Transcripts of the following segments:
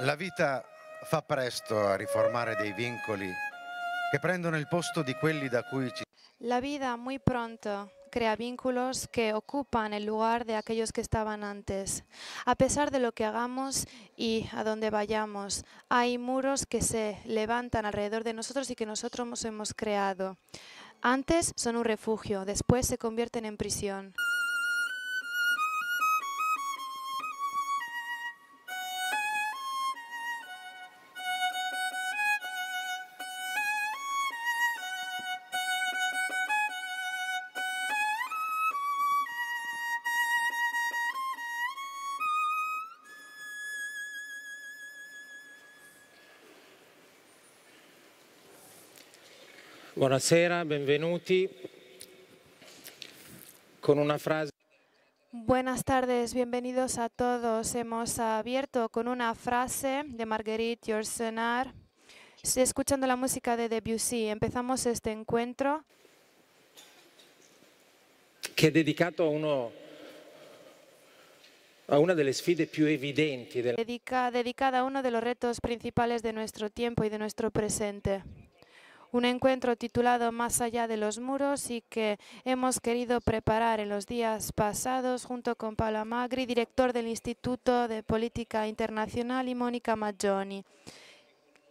La vita fa presto a riformare dei vincoli che prendono il posto di quelli da cui ci... La vida muy pronto crea vínculos que ocupan el lugar de aquellos que estaban antes. A pesar de lo que hagamos y a donde vayamos, hay muros que se levantan alrededor de nosotros y que nosotros hemos creado. Antes son un refugio, después se convierten en prisión. Buonasera, benvenuti. Con una frase. Buenas tardes, bienvenidos a todos. Hemos abierto con una frase de Marguerite Yourcenar. Estoy escuchando la música de Debussy. Empezamos este encuentro Che è dedicato a una delle sfide più evidenti dedicada a uno de los retos principales de nuestro tiempo y de nuestro presente. Un encuentro titulado Más allá de los muros y que hemos querido preparar en los días pasados junto con Paola Magri, director del Instituto de Política Internacional, y Mónica Maggioni,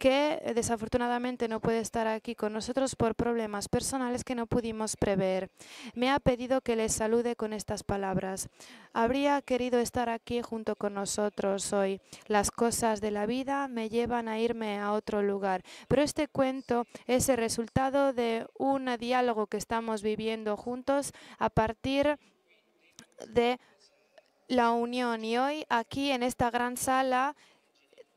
que desafortunadamente no puede estar aquí con nosotros por problemas personales que no pudimos prever. Me ha pedido que les salude con estas palabras. Habría querido estar aquí junto con nosotros hoy. Las cosas de la vida me llevan a irme a otro lugar, pero este cuento es el resultado de un diálogo que estamos viviendo juntos a partir de la unión. Y hoy aquí en esta gran sala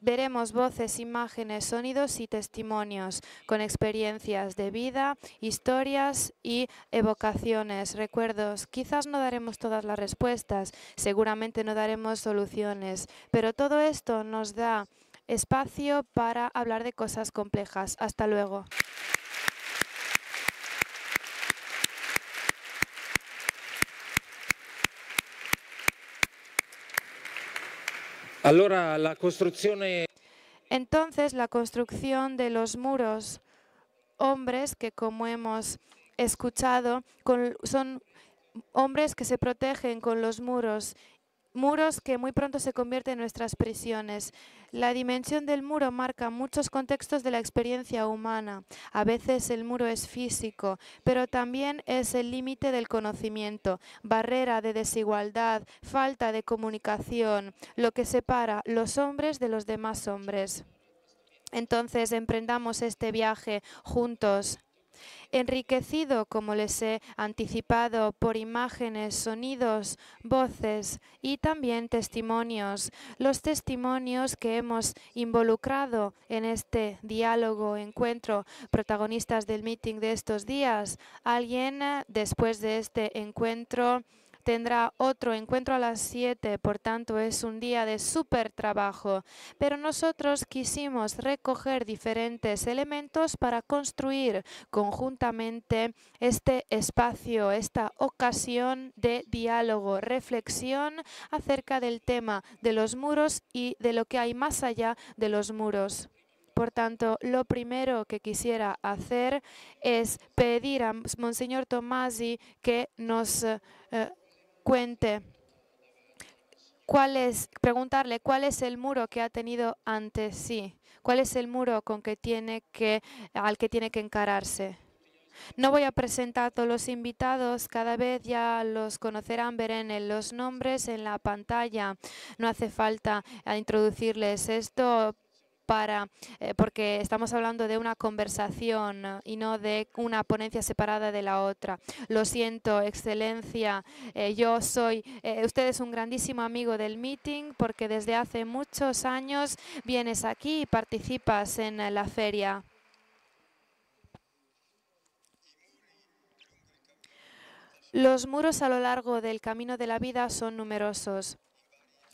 veremos voces, imágenes, sonidos y testimonios con experiencias de vida, historias y evocaciones, recuerdos. Quizás no daremos todas las respuestas, seguramente no daremos soluciones, pero todo esto nos da espacio para hablar de cosas complejas. Hasta luego. Allora, la costruzione. Entonces, la construcción de los muros, hombres que, como hemos escuchado, son hombres que se protegen con los muros, muros que muy pronto se convierten en nuestras prisiones. La dimensión del muro marca muchos contextos de la experiencia humana. A veces el muro es físico, pero también es el límite del conocimiento, barrera de desigualdad, falta de comunicación, lo que separa los hombres de los demás hombres. Entonces emprendamos este viaje juntos, enriquecido, como les he anticipado, por imágenes, sonidos, voces y también testimonios. Los testimonios que hemos involucrado en este diálogo, encuentro, protagonistas del meeting de estos días. Alguien después de este encuentro tendrá otro encuentro a las 7, por tanto es un día de súper trabajo. Pero nosotros quisimos recoger diferentes elementos para construir conjuntamente este espacio, esta ocasión de diálogo, reflexión acerca del tema de los muros y de lo que hay más allá de los muros. Por tanto, lo primero que quisiera hacer es pedir a Monseñor Tomasi que nos cuente preguntarle cuál es el muro que ha tenido ante sí, cuál es el muro al que tiene que encararse. No voy a presentar a todos los invitados, cada vez ya los conocerán, verán los nombres en la pantalla. No hace falta introducirles esto porque estamos hablando de una conversación y no de una ponencia separada de la otra. Lo siento, Excelencia, usted es un grandísimo amigo del meeting porque desde hace muchos años vienes aquí y participas en la feria. Los muros a lo largo del camino de la vida son numerosos.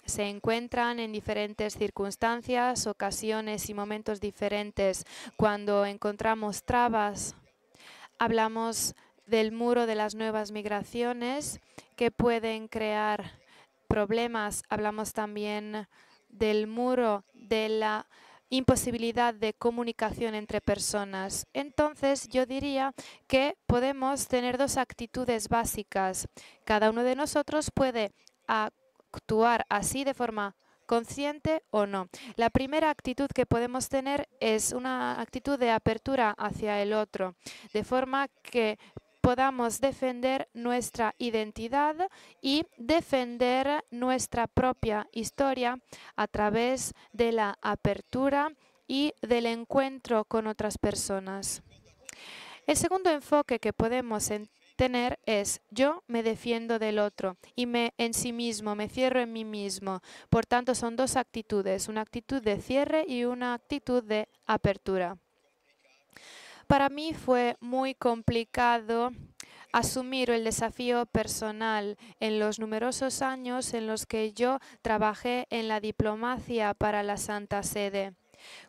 Se encuentran en diferentes circunstancias, ocasiones y momentos diferentes. Cuando encontramos trabas, hablamos del muro de las nuevas migraciones que pueden crear problemas. Hablamos también del muro de la imposibilidad de comunicación entre personas. Entonces, yo diría que podemos tener dos actitudes básicas. Cada uno de nosotros puede actuar así de forma consciente o no. La primera actitud que podemos tener es una actitud de apertura hacia el otro, de forma que podamos defender nuestra identidad y defender nuestra propia historia a través de la apertura y del encuentro con otras personas. El segundo enfoque que podemos tener es: yo me defiendo del otro y en sí mismo, me cierro en mí mismo. Por tanto, son dos actitudes, una actitud de cierre y una actitud de apertura. Para mí fue muy complicado asumir el desafío personal en los numerosos años en los que yo trabajé en la diplomacia para la Santa Sede,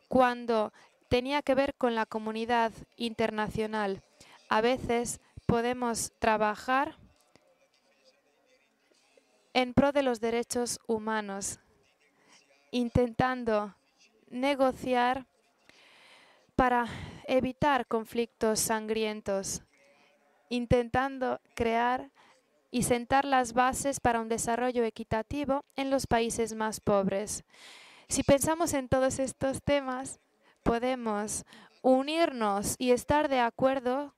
cuando tenía que ver con la comunidad internacional. A veces podemos trabajar en pro de los derechos humanos, intentando negociar para evitar conflictos sangrientos, intentando crear y sentar las bases para un desarrollo equitativo en los países más pobres. Si pensamos en todos estos temas, podemos unirnos y estar de acuerdo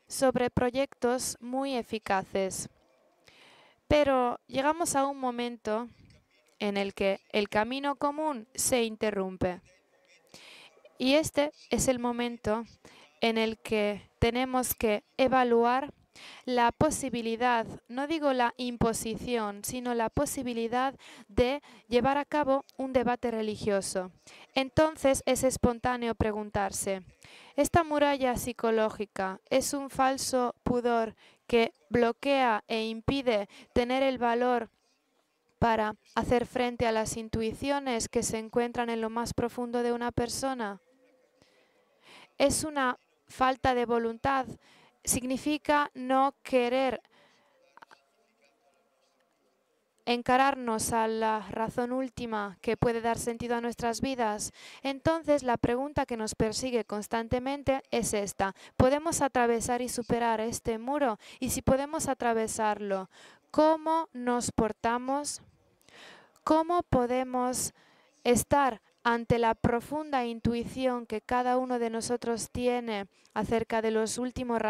sobre proyectos muy eficaces. Pero llegamos a un momento en el que el camino común se interrumpe. Y este es el momento en el que tenemos que evaluar la posibilidad, no digo la imposición, sino la posibilidad de llevar a cabo un debate religioso. Entonces es espontáneo preguntarse: ¿esta muralla psicológica es un falso pudor que bloquea e impide tener el valor para hacer frente a las intuiciones que se encuentran en lo más profundo de una persona? ¿Es una falta de voluntad? ¿Significa no querer encararnos a la razón última que puede dar sentido a nuestras vidas? Entonces, la pregunta que nos persigue constantemente es esta: ¿podemos atravesar y superar este muro? Y si podemos atravesarlo, ¿cómo nos portamos? ¿Cómo podemos estar ante la profunda intuición que cada uno de nosotros tiene acerca de los últimos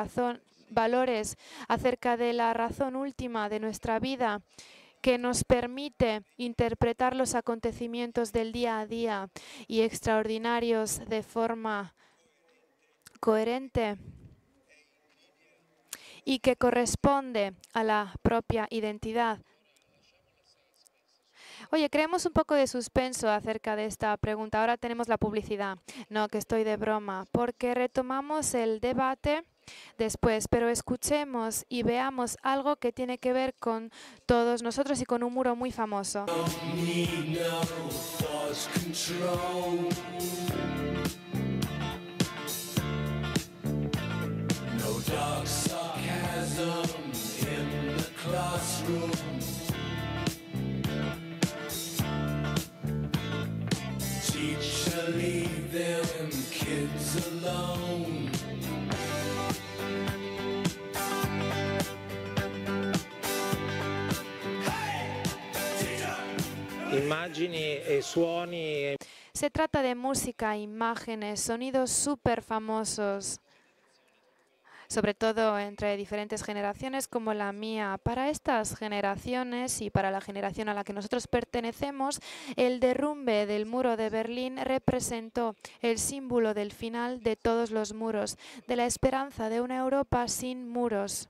valores, acerca de la razón última de nuestra vida, que nos permite interpretar los acontecimientos del día a día y extraordinarios de forma coherente y que corresponde a la propia identidad? Oye, creemos un poco de suspenso acerca de esta pregunta. Ahora tenemos la publicidad. No, que estoy de broma, porque retomamos el debate después, pero escuchemos y veamos algo que tiene que ver con todos nosotros y con un muro muy famoso. Teacher, leave them kids alone. Immagini e suoni. Se trata de música, imágenes, sonidos súper famosos, sobre todo entre diferentes generaciones como la mía. Para estas generaciones y para la generación a la que nosotros pertenecemos, el derrumbe del muro de Berlín representó el símbolo del final de todos los muros, de la esperanza de una Europa sin muros.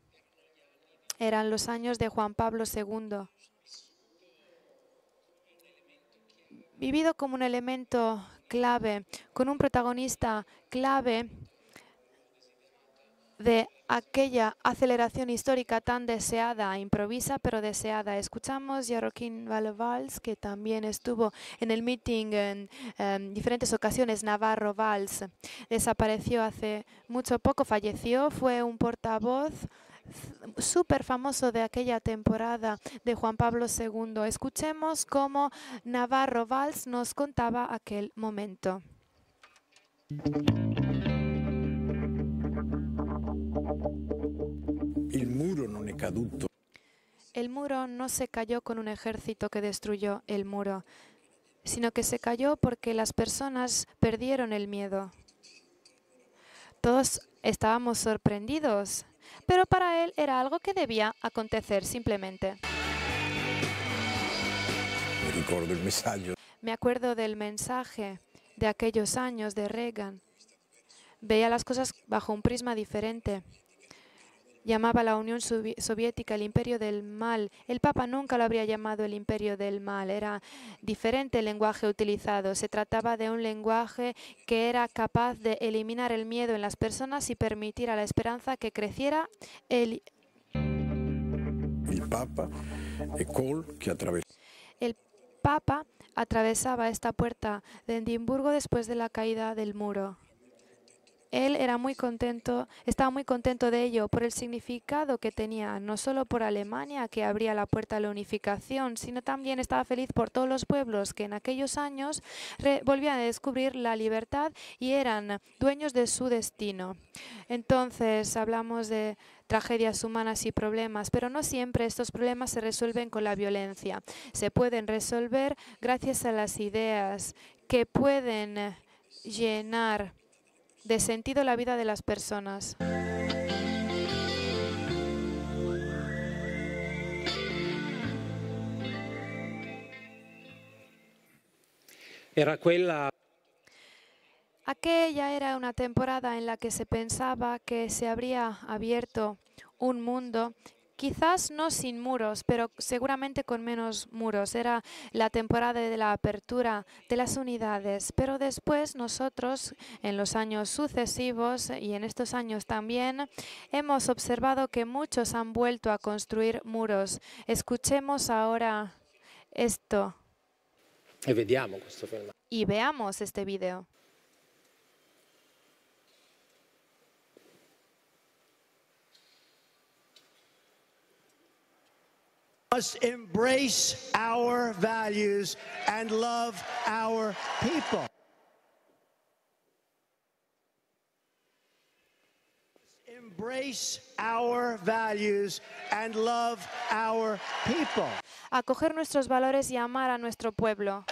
Eran los años de Juan Pablo II. Vivido como un elemento clave, con un protagonista clave de aquella aceleración histórica tan deseada, improvisa pero deseada. Escuchamos Joaquín Valls, que también estuvo en el meeting en diferentes ocasiones. Navarro Valls desapareció hace mucho poco, falleció, fue un portavoz súper famoso de aquella temporada de Juan Pablo II. Escuchemos cómo Navarro Valls nos contaba aquel momento. Il muro non è caduto El muro no se cayó con un ejército que destruyó el muro, sino que se cayó porque las personas perdieron el miedo. Todos estábamos sorprendidos, pero para él era algo que debía acontecer simplemente. mi ricordo il messaggio Me acuerdo del mensaje de aquellos años de Reagan. Veía las cosas bajo un prisma diferente. Llamaba a la Unión Soviética el imperio del mal. El Papa nunca lo habría llamado el imperio del mal. Era diferente el lenguaje utilizado. Se trataba de un lenguaje que era capaz de eliminar el miedo en las personas y permitir a la esperanza que creciera. il Papa e Kohl che attraversò El Papa atravesaba esta puerta de Edimburgo después de la caída del muro. Él era muy contento, estaba muy contento de ello por el significado que tenía, no solo por Alemania, que abría la puerta a la unificación, sino también estaba feliz por todos los pueblos que en aquellos años volvían a descubrir la libertad y eran dueños de su destino. Entonces hablamos de tragedias humanas y problemas, pero no siempre estos problemas se resuelven con la violencia. Se pueden resolver gracias a las ideas que pueden llenar de sentido la vida de las personas. Era quella Aquella era una temporada en la que se pensaba que se habría abierto un mundo, quizás no sin muros, pero seguramente con menos muros. Era la temporada de la apertura de las unidades, pero después nosotros, en los años sucesivos y en estos años también, hemos observado que muchos han vuelto a construir muros. Escuchemos ahora esto e vediamo questo film. y veamos este video. Must embrace our values and love our people. Embrace our values and love our people. Acoger nuestros valores y amar a nuestro pueblo.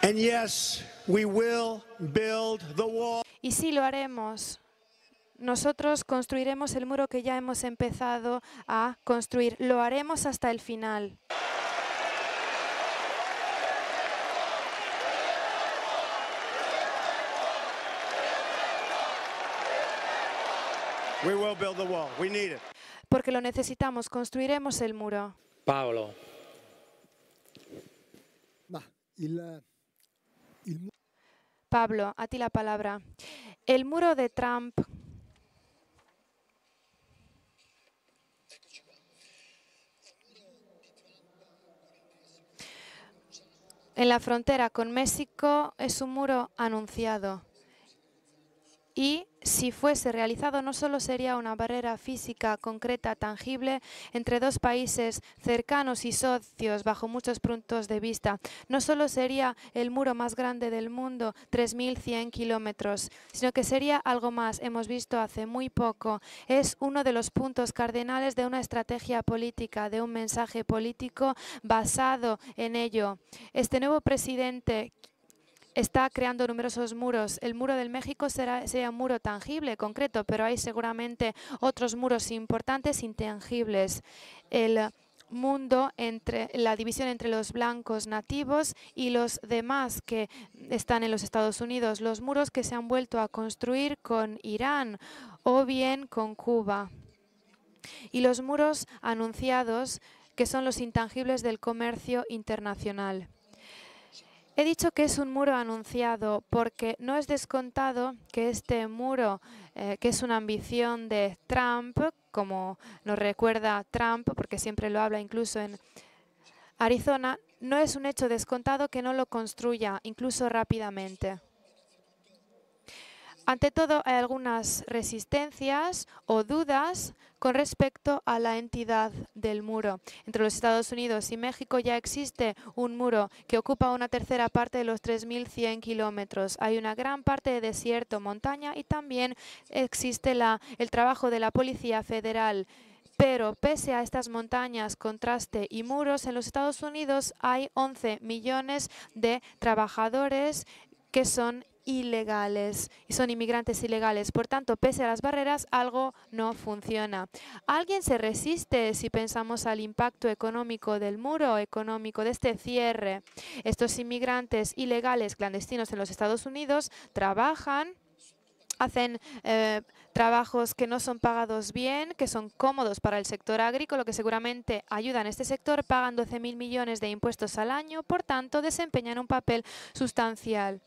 And yes, we will build the wall. Y sí lo haremos. Nosotros construiremos el muro que ya hemos empezado a construir. Lo haremos hasta el final. We will build the wall. We need it. Porque lo necesitamos. Construiremos el muro. Paolo, Ma il mu- Pablo, a ti la palabra. El muro de Trump en la frontera con México es un muro anunciado. Y si fuese realizado, no solo sería una barrera física concreta, tangible, entre dos países cercanos y socios bajo muchos puntos de vista, no solo sería el muro más grande del mundo, 3.100 kilómetros, sino que sería algo más. Hemos visto hace muy poco. Es uno de los puntos cardinales de una estrategia política, de un mensaje político basado en ello. Este nuevo presidente está creando numerosos muros. El muro del México sería un muro tangible, concreto, pero hay seguramente otros muros importantes, intangibles. El mundo entre la división entre los blancos nativos y los demás que están en los Estados Unidos, los muros que se han vuelto a construir con Irán o bien con Cuba. Y los muros anunciados, que son los intangibles del comercio internacional. He dicho que es un muro anunciado porque no es descontado que este muro, que es una ambición de Trump, como nos recuerda Trump, porque siempre lo habla incluso en Arizona, no es un hecho descontado que no lo construya, incluso rápidamente. Ante todo, hay algunas resistencias o dudas con respecto a la entidad del muro. Entre los Estados Unidos y México ya existe un muro que ocupa una tercera parte de los 3.100 kilómetros. Hay una gran parte de desierto, montaña y también existe el trabajo de la Policía Federal. Pero pese a estas montañas, contraste y muros, en los Estados Unidos hay 11 millones de trabajadores que son ilegales y son inmigrantes ilegales. Por tanto, pese a las barreras, algo no funciona. ¿Alguien se resiste si pensamos al impacto económico del muro, económico de este cierre? Estos inmigrantes ilegales clandestinos en los Estados Unidos trabajan, hacen trabajos que no son pagados bien, que son cómodos para el sector agrícola, que seguramente ayudan a este sector, pagan 12.000 millones de impuestos al año, por tanto, desempeñan un papel sustancial.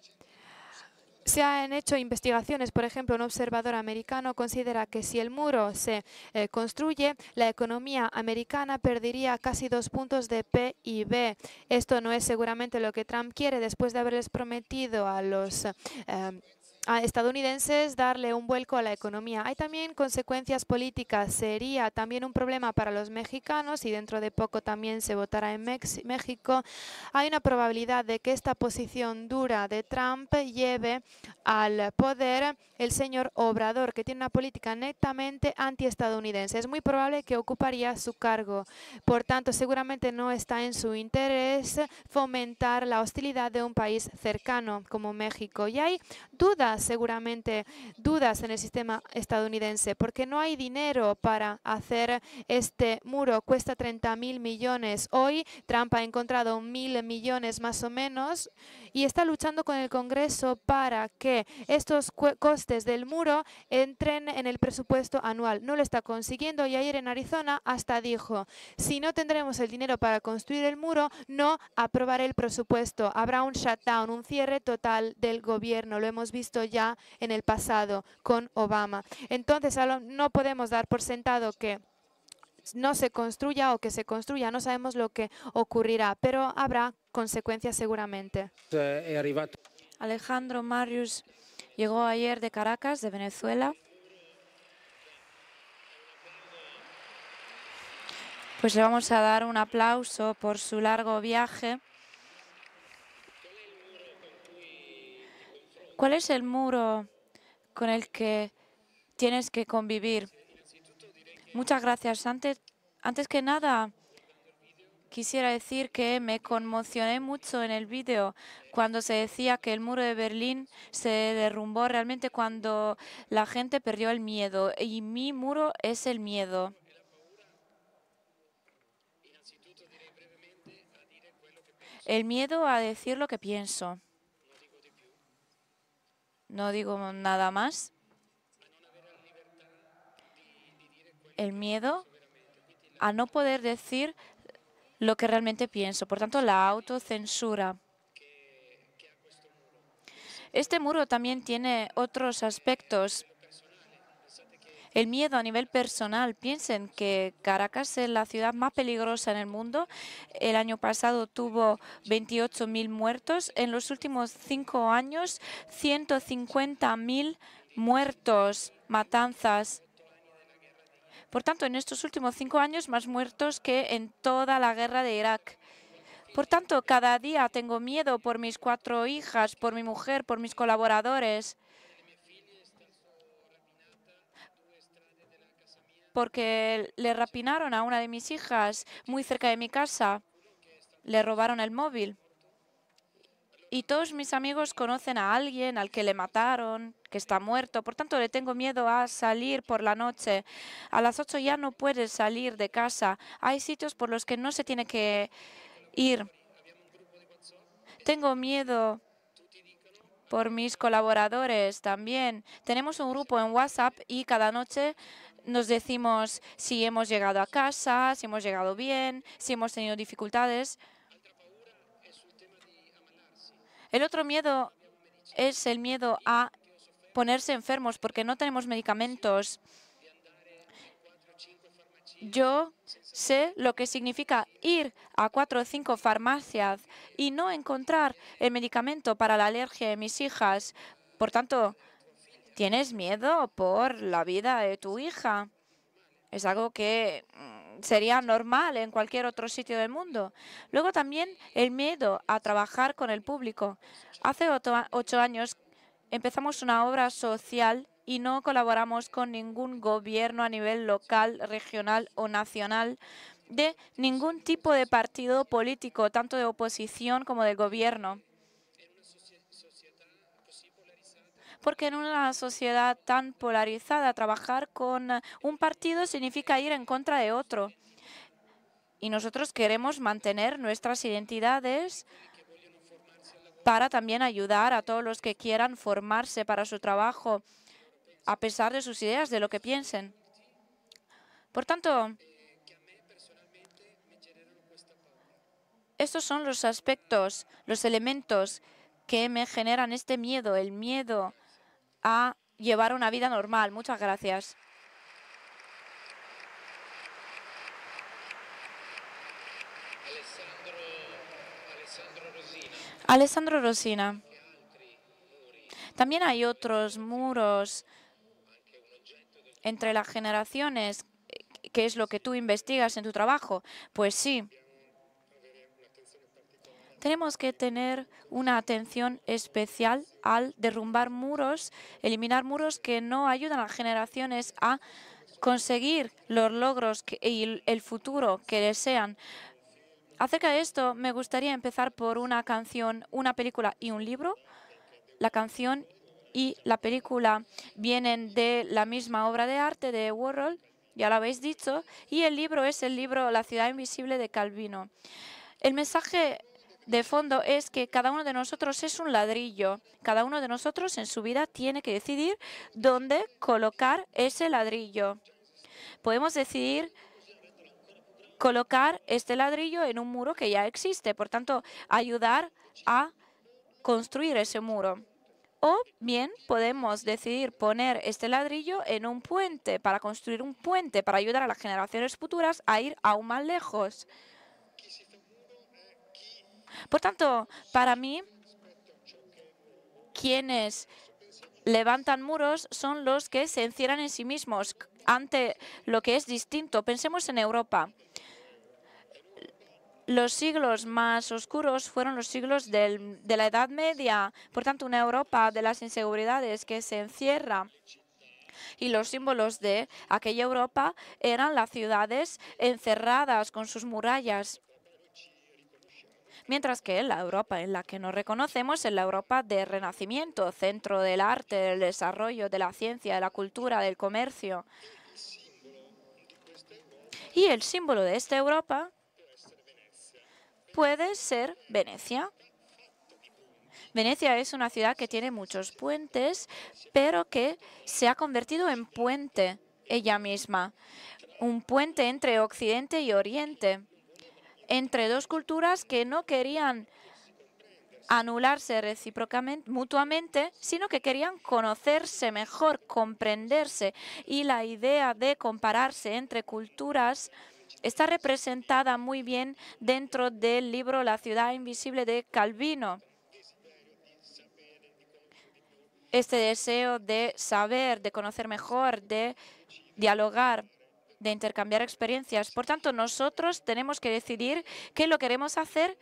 Se han hecho investigaciones, por ejemplo, un observador americano considera que si el muro se construye, la economía americana perdería casi 2 puntos de PIB. Esto no es seguramente lo que Trump quiere después de haberles prometido a los a estadounidenses darle un vuelco a la economía. Hay también consecuencias políticas. Sería también un problema para los mexicanos y dentro de poco también se votará en México. Hay una probabilidad de que esta posición dura de Trump lleve al poder el señor Obrador, que tiene una política netamente antiestadounidense. Es muy probable que ocuparía su cargo. Por tanto, seguramente no está en su interés fomentar la hostilidad de un país cercano como México. Y hay dudas, seguramente dudas en el sistema estadounidense, porque no hay dinero para hacer este muro. Cuesta 30.000 millones. Hoy Trump ha encontrado 1.000 millones más o menos y está luchando con el Congreso para que estos costes del muro entren en el presupuesto anual. No lo está consiguiendo y ayer en Arizona hasta dijo, si no tendremos el dinero para construir el muro, no aprobaré el presupuesto. Habrá un shutdown, un cierre total del gobierno. Lo hemos visto ya en el pasado con Obama. Entonces, no podemos dar por sentado que no se construya o que se construya. No sabemos lo que ocurrirá, pero habrá consecuencias seguramente. È arrivato Alejandro Marius llegó ayer de Caracas, de Venezuela. Pues le vamos a dar un aplauso por su largo viaje. ¿Cuál es el muro con el que tienes que convivir? Muchas gracias. Antes que nada, quisiera decir que me conmocioné mucho en el vídeo cuando se decía que el muro de Berlín se derrumbó realmente cuando la gente perdió el miedo. Y mi muro es el miedo. El miedo a decir lo que pienso. No digo nada más. El miedo a no poder decir lo que realmente pienso. Por tanto, la autocensura. Este muro también tiene otros aspectos. El miedo a nivel personal. Piensen que Caracas es la ciudad más peligrosa en el mundo. El año pasado tuvo 28.000 muertos. En los últimos 5 años, 150.000 muertos, matanzas. Por tanto, en estos últimos 5 años, más muertos que en toda la guerra de Irak. Por tanto, cada día tengo miedo por mis 4 hijas, por mi mujer, por mis colaboradores. Porque le rapinaron a una de mis hijas muy cerca de mi casa. Le robaron el móvil. Y todos mis amigos conocen a alguien al que le mataron, que está muerto. Por tanto, le tengo miedo a salir por la noche. A las 8 ya no puedes salir de casa. Hay sitios por los que no se tiene que ir. Tengo miedo por mis colaboradores también. Tenemos un grupo en WhatsApp y cada noche nos decimos si hemos llegado a casa, si hemos llegado bien, si hemos tenido dificultades. El otro miedo es el miedo a ponerse enfermos porque no tenemos medicamentos. Yo sé lo que significa ir a 4 o 5 farmacias y no encontrar el medicamento para la alergia de mis hijas. Por tanto, ¿tienes miedo por la vida de tu hija? Es algo que sería normal en cualquier otro sitio del mundo. Luego también el miedo a trabajar con el público. Hace 8 años empezamos una obra social y no colaboramos con ningún gobierno a nivel local, regional o nacional de ningún tipo de partido político, tanto de oposición como del gobierno. Porque en una sociedad tan polarizada, trabajar con un partido significa ir en contra de otro. Y nosotros queremos mantener nuestras identidades para también ayudar a todos los que quieran formarse para su trabajo, a pesar de sus ideas, de lo que piensen. Por tanto, estos son los aspectos, los elementos que me generan este miedo, el miedo a llevar una vida normal. Muchas gracias. Alessandro Rosina. También hay otros muros entre las generaciones, que es lo que tú investigas en tu trabajo. Pues sí. Tenemos que tener una atención especial al derrumbar muros, eliminar muros que no ayudan a las generaciones a conseguir los logros y el futuro que desean. Acerca de esto, me gustaría empezar por una canción, una película y un libro. La canción y la película vienen de la misma obra de arte de Warhol, ya lo habéis dicho, y el libro es el libro La ciudad invisible de Calvino. El mensaje de fondo es que cada uno de nosotros es un ladrillo. Cada uno de nosotros en su vida tiene que decidir dónde colocar ese ladrillo. Podemos decidir colocar este ladrillo en un muro que ya existe, por tanto, ayudar a construir ese muro. O bien podemos decidir poner este ladrillo en un puente, para construir un puente, para ayudar a las generaciones futuras a ir aún más lejos. Por tanto, para mí, quienes levantan muros son los que se encierran en sí mismos ante lo que es distinto. Pensemos en Europa. Los siglos más oscuros fueron los siglos de la Edad Media. Por tanto, una Europa de las inseguridades que se encierra. Y los símbolos de aquella Europa eran las ciudades encerradas con sus murallas. Mientras que la Europa en la que nos reconocemos es la Europa del Renacimiento, centro del arte, del desarrollo, de la ciencia, de la cultura, del comercio. Y el símbolo de esta Europa puede ser Venecia. Venecia es una ciudad que tiene muchos puentes, pero que se ha convertido en puente ella misma. Un puente entre Occidente y Oriente, entre dos culturas que no querían anularse recíprocamente, mutuamente, sino que querían conocerse mejor, comprenderse. Y la idea de compararse entre culturas está representada muy bien dentro del libro La ciudad invisible de Calvino. Este deseo de saber, de conocer mejor, de dialogar, de intercambiar experiencias. Por tanto, nosotros tenemos que decidir qué lo queremos hacer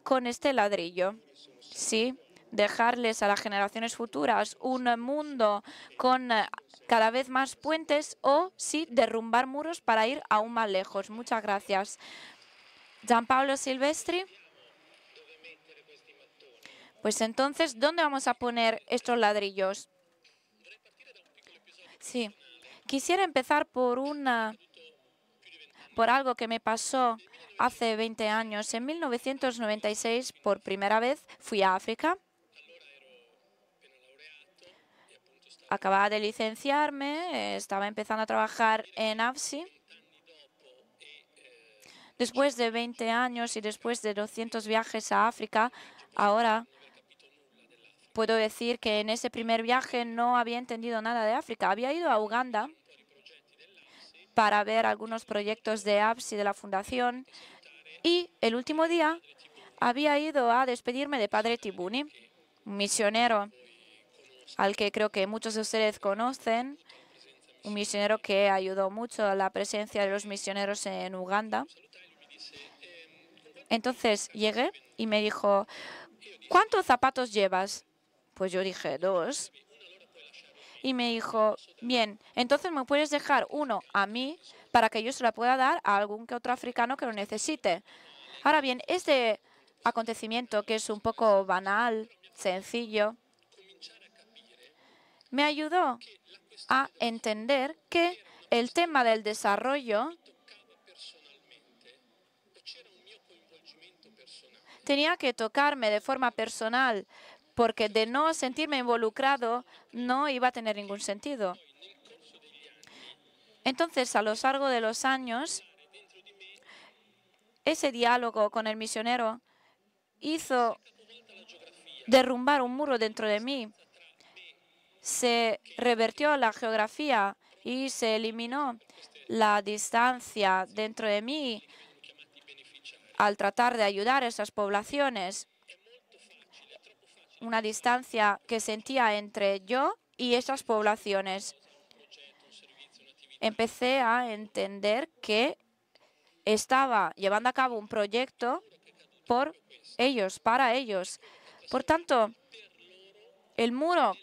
con este ladrillo. Sí, dejarles a las generaciones futuras un mundo con cada vez más puentes, o sí, derrumbar muros para ir aún más lejos. Muchas gracias. Gianpaolo Silvestri. Pues entonces, ¿dónde vamos a poner estos ladrillos? Sí, quisiera empezar por algo que me pasó hace 20 años. En 1996, por primera vez, fui a África. Acababa de licenciarme, estaba empezando a trabajar en AFSI. Después de 20 años y después de 200 viajes a África, ahora puedo decir que en ese primer viaje no había entendido nada de África. Había ido a Uganda para ver algunos proyectos de apps y de la fundación. Y el último día había ido a despedirme de Padre Tibuni, un misionero al que creo que muchos de ustedes conocen, un misionero que ayudó mucho a la presencia de los misioneros en Uganda. Entonces llegué y me dijo, ¿cuántos zapatos llevas? Pues yo dije, 2. Y me dijo, bien, entonces me puedes dejar uno a mí para que yo se lo pueda dar a algún que otro africano que lo necesite. Ahora bien, este acontecimiento, que es un poco banal, sencillo, me ayudó a entender que el tema del desarrollo tenía que tocarme de forma personal, porque de no sentirme involucrado no iba a tener ningún sentido. Entonces, a lo largo de los años, ese diálogo con el misionero hizo derrumbar un muro dentro de mí. Se revertió la geografía y se eliminó la distancia dentro de mí al tratar de ayudar a esas poblaciones. Una distancia que sentía entre yo y esas poblaciones. Empecé a entender que estaba llevando a cabo un proyecto por ellos, para ellos. Por tanto, el muro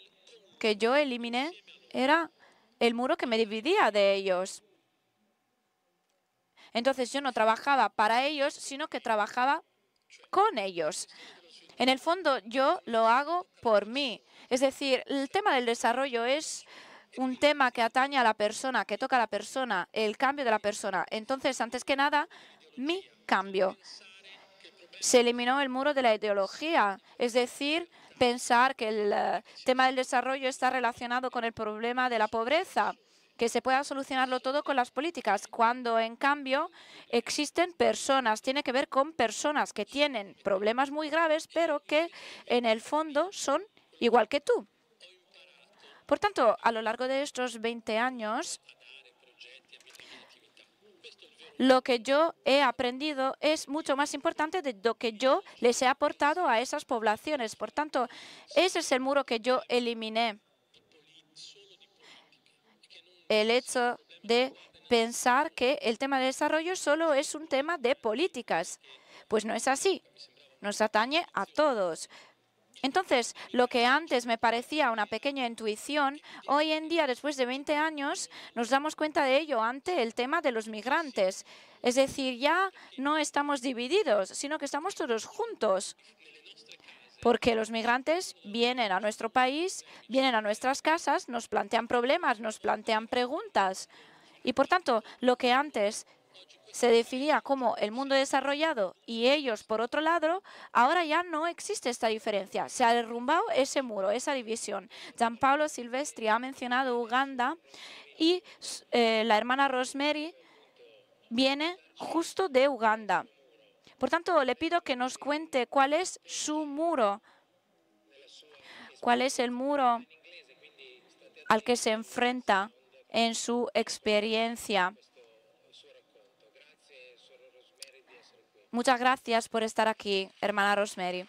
que yo eliminé era el muro que me dividía de ellos. Entonces yo no trabajaba para ellos, sino que trabajaba con ellos. En el fondo yo lo hago por mí. Es decir, el tema del desarrollo es un tema que atañe a la persona, que toca a la persona, el cambio de la persona. Entonces, antes que nada, mi cambio. Se eliminó el muro de la ideología, es decir, pensar que el tema del desarrollo está relacionado con el problema de la pobreza, que se pueda solucionarlo todo con las políticas, cuando en cambio existen personas, tiene que ver con personas que tienen problemas muy graves, pero que en el fondo son igual que tú. Por tanto, a lo largo de estos 20 años, lo que yo he aprendido es mucho más importante de lo que yo les he aportado a esas poblaciones. Por tanto, ese es el muro que yo eliminé. El hecho de pensar que el tema de desarrollo solo es un tema de políticas. Pues no es así. Nos atañe a todos. Entonces, lo que antes me parecía una pequeña intuición, hoy en día, después de 20 años, nos damos cuenta de ello ante el tema de los migrantes. Es decir, ya no estamos divididos, sino que estamos todos juntos. Porque los migrantes vienen a nuestro país, vienen a nuestras casas, nos plantean problemas, nos plantean preguntas. Y por tanto, lo que antes se definía como el mundo desarrollado y ellos por otro lado, ahora ya no existe esta diferencia. Se ha derrumbado ese muro, esa división. Gianpaolo Silvestri ha mencionado Uganda y la hermana Rosemary viene justo de Uganda. Por tanto, le pido que nos cuente cuál es su muro, cuál es el muro al que se enfrenta en su experiencia. Muchas gracias por estar aquí, hermana Rosemary.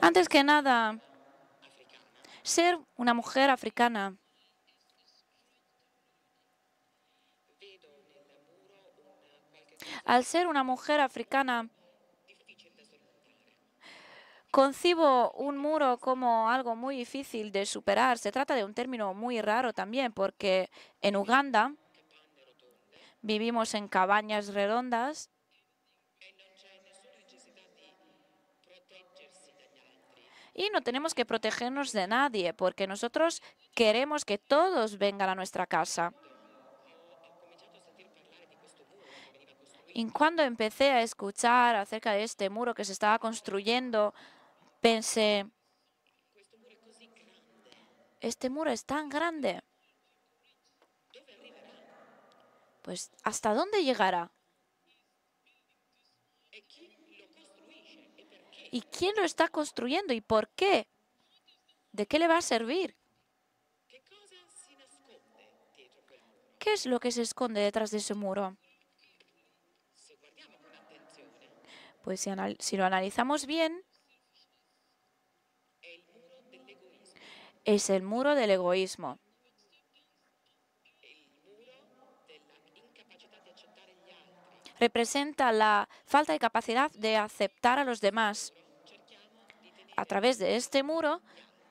Antes que nada, ser una mujer africana al ser una mujer africana, concibo un muro como algo muy difícil de superar. Se trata de un término muy raro también, porque en Uganda vivimos en cabañas redondas y no tenemos que protegernos de nadie, porque nosotros queremos que todos vengan a nuestra casa. Y cuando empecé a escuchar acerca de este muro que se estaba construyendo, pensé, este muro es tan grande, pues ¿hasta dónde llegará? ¿Y quién lo está construyendo y por qué? ¿De qué le va a servir? ¿Qué es lo que se esconde detrás de ese muro? Pues si lo analizamos bien, es el muro del egoísmo. Representa la falta de capacidad de aceptar a los demás. A través de este muro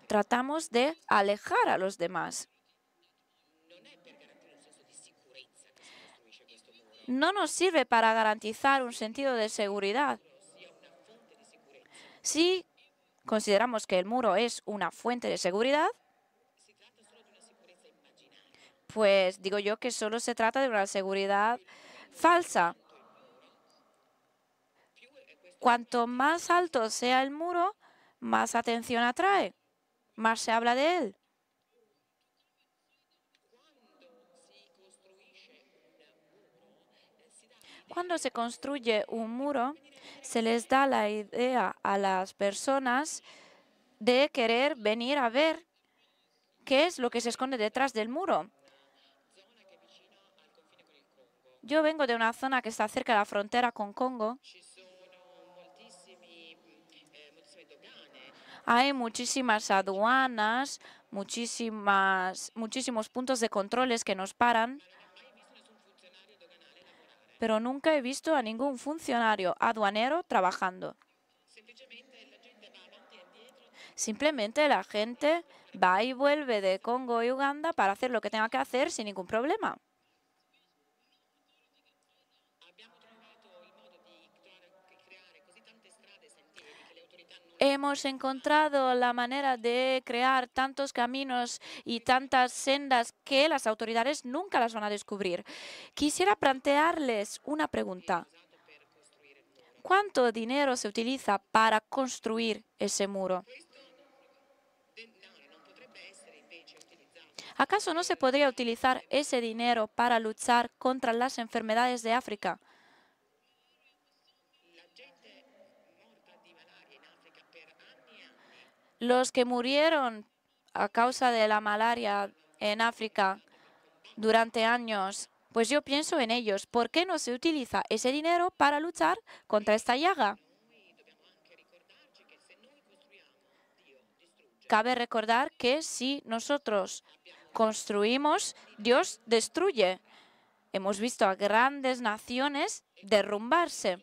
tratamos de alejar a los demás. No nos sirve para garantizar un sentido de seguridad. Si consideramos que el muro es una fuente de seguridad, pues digo yo que solo se trata de una seguridad falsa. Cuanto más alto sea el muro, más atención atrae, más se habla de él. Cuando se construye un muro, se les da la idea a las personas de querer venir a ver qué es lo que se esconde detrás del muro. Yo vengo de una zona que está cerca de la frontera con Congo. Hay muchísimas aduanas, muchísimos puntos de controles que nos paran, pero nunca he visto a ningún funcionario aduanero trabajando. Simplemente la gente va y vuelve de Congo y Uganda para hacer lo que tenga que hacer sin ningún problema. Hemos encontrado la manera de crear tantos caminos y tantas sendas que las autoridades nunca las van a descubrir. Quisiera plantearles una pregunta. ¿Cuánto dinero se utiliza para construir ese muro? ¿Acaso no se podría utilizar ese dinero para luchar contra las enfermedades de África? Los que murieron a causa de la malaria en África durante años, pues yo pienso en ellos. ¿Por qué no se utiliza ese dinero para luchar contra esta llaga? Cabe recordar que si nosotros construimos, Dios destruye. Hemos visto a grandes naciones derrumbarse.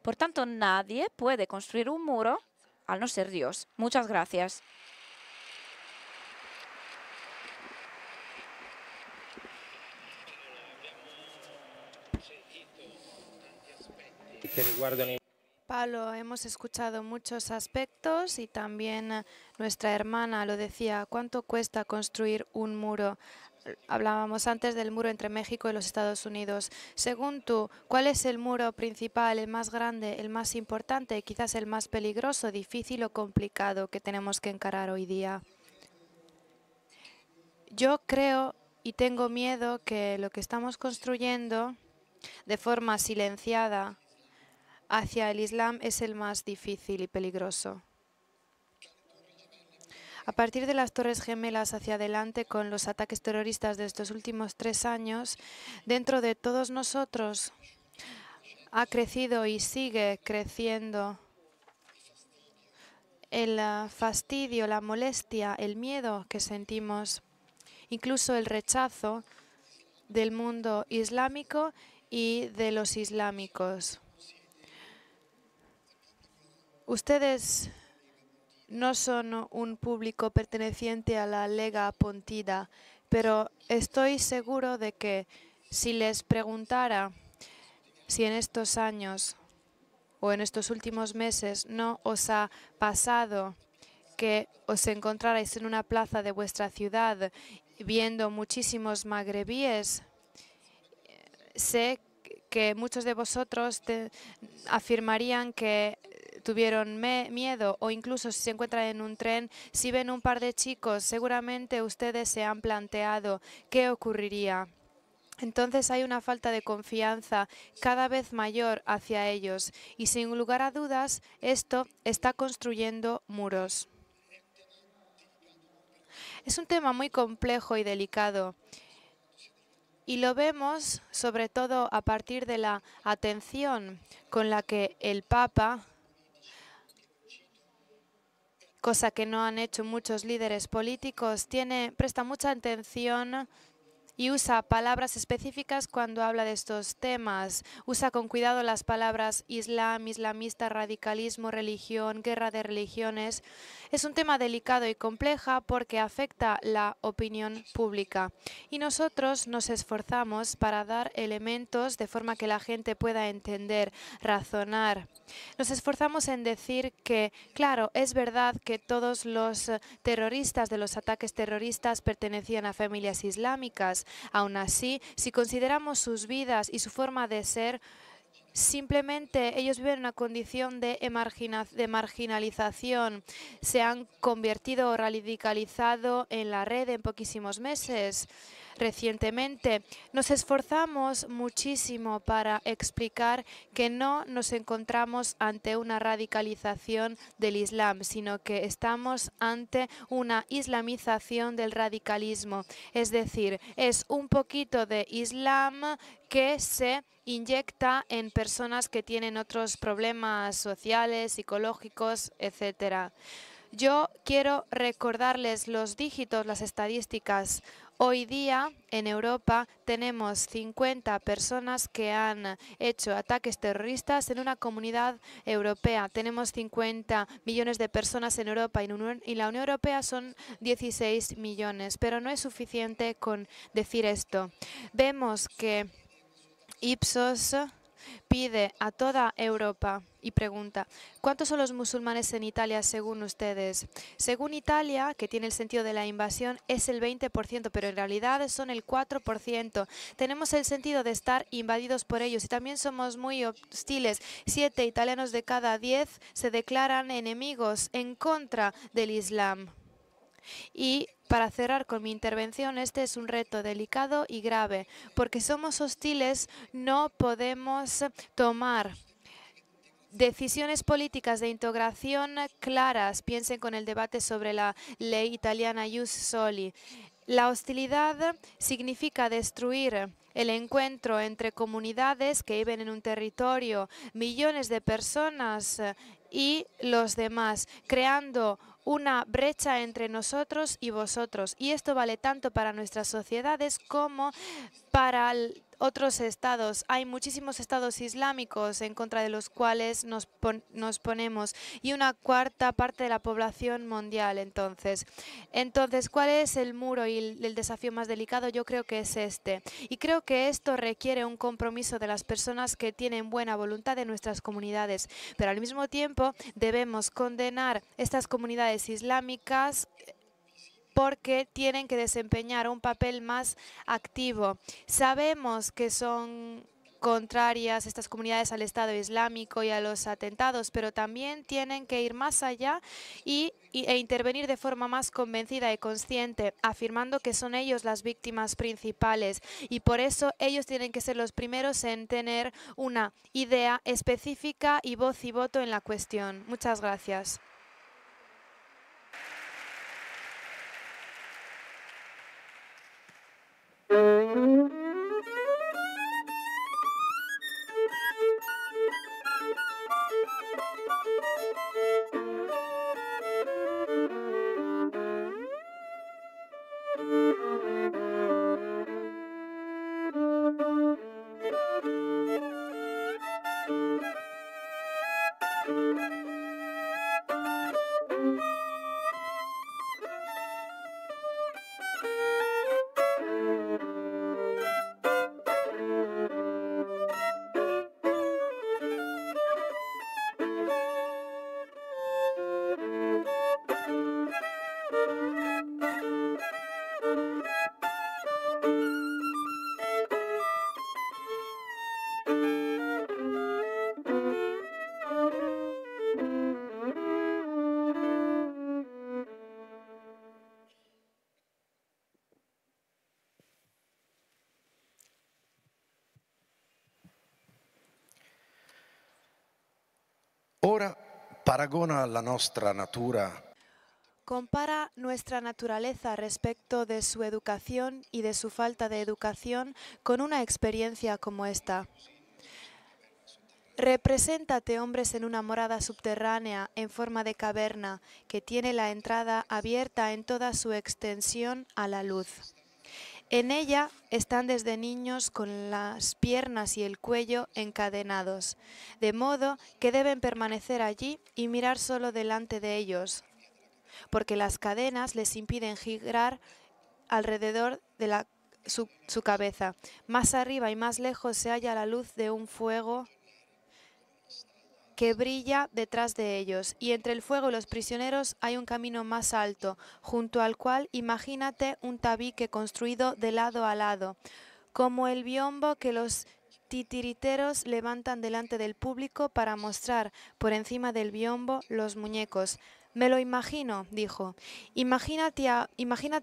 Por tanto, nadie puede construir un muro al no ser Dios. Muchas gracias. che riguardano Pablo, hemos escuchado muchos aspectos y también nuestra hermana lo decía, ¿cuánto cuesta construir un muro? Hablábamos antes del muro entre México y los Estados Unidos. Según tú, ¿cuál es el muro principal, el más grande, el más importante, quizás el más peligroso, difícil o complicado que tenemos que encarar hoy día? Yo creo y tengo miedo que lo que estamos construyendo de forma silenciada hacia el Islam es el más difícil y peligroso. A partir de las Torres Gemelas hacia adelante, con los ataques terroristas de estos últimos 3 años, dentro de todos nosotros ha crecido y sigue creciendo el fastidio, la molestia, el miedo que sentimos, incluso el rechazo del mundo islámico y de los islámicos. Ustedes no son un público perteneciente a la Lega Pontida, pero estoy seguro de que si les preguntara si en estos años o en estos últimos meses no os ha pasado que os encontrarais en una plaza de vuestra ciudad viendo muchísimos magrebíes, sé que muchos de vosotros afirmarían que tuvieron miedo, o incluso si se encuentran en un tren, si ven un par de chicos, seguramente ustedes se han planteado qué ocurriría Entonces hay una falta de confianza cada vez mayor hacia ellos y sin lugar a dudas esto está construyendo muros. Es un tema muy complejo y delicado y lo vemos sobre todo a partir de la atención con la que el Papa, cosa que no han hecho muchos líderes políticos, presta mucha atención y usa palabras específicas cuando habla de estos temas. Usa con cuidado las palabras islam, islamista, radicalismo, religión, guerra de religiones. Es un tema delicado y complejo porque afecta la opinión pública. Y nosotros nos esforzamos para dar elementos de forma que la gente pueda entender, razonar. Nos esforzamos en decir que, claro, es verdad que todos los terroristas de los ataques terroristas pertenecían a familias islámicas. Aún así, si consideramos sus vidas y su forma de ser, simplemente ellos viven en una condición de marginalización. Se han convertido o radicalizado en la red en poquísimos meses. Recientemente nos esforzamos muchísimo para explicar que no nos encontramos ante una radicalización del Islam, sino que estamos ante una islamización del radicalismo. Es decir, es un poquito de Islam que se inyecta en personas que tienen otros problemas sociales, psicológicos, etc. Yo quiero recordarles los dígitos, las estadísticas. Hoy día en Europa tenemos 50 personas que han hecho ataques terroristas en una comunidad europea. Tenemos 50 millones de personas en Europa y la Unión Europea son 16 millones. Pero no es suficiente con decir esto. Vemos que Ipsos pide a toda Europa y pregunta, ¿cuántos son los musulmanes en Italia según ustedes? Según Italia, que tiene el sentido de la invasión, es el 20%, pero en realidad son el 4%. Tenemos el sentido de estar invadidos por ellos y también somos muy hostiles. 7 italianos de cada 10 se declaran enemigos en contra del Islam. Y para cerrar con mi intervención, este es un reto delicado y grave, porque somos hostiles, no podemos tomar decisiones políticas de integración claras. Piensen con el debate sobre la ley italiana Ius Soli. La hostilidad significa destruir el encuentro entre comunidades que viven en un territorio, millones de personas y los demás, creando una brecha entre nosotros y vosotros. Y esto vale tanto para nuestras sociedades como para otros estados. Hay muchísimos estados islámicos en contra de los cuales nos ponemos y una cuarta parte de la población mundial. Entonces, ¿cuál es el muro y el desafío más delicado? Yo creo que es este. Y creo que esto requiere un compromiso de las personas que tienen buena voluntad de nuestras comunidades. Pero al mismo tiempo debemos condenar estas comunidades islámicas porque tienen que desempeñar un papel más activo. Sabemos que son contrarias estas comunidades al Estado Islámico y a los atentados, pero también tienen que ir más allá e intervenir de forma más convencida y consciente, afirmando que son ellos las víctimas principales y por eso ellos tienen que ser los primeros en tener una idea específica y voz y voto en la cuestión. Muchas gracias. Ora paragona la nostra natura Compara nuestra naturaleza respecto de su educación y de su falta de educación con una experiencia como esta. Represéntate hombres en una morada subterránea en forma de caverna que tiene la entrada abierta en toda su extensión a la luz. En ella están desde niños con las piernas y el cuello encadenados, de modo que deben permanecer allí y mirar solo delante de ellos, porque las cadenas les impiden girar alrededor de su cabeza. Más arriba y más lejos se halla la luz de un fuego que brilla detrás de ellos, y entre el fuego y los prisioneros hay un camino más alto, junto al cual imagínate un tabique construido de lado a lado, como el biombo que los titiriteros levantan delante del público para mostrar por encima del biombo los muñecos. Me lo imagino, dijo. Imagínate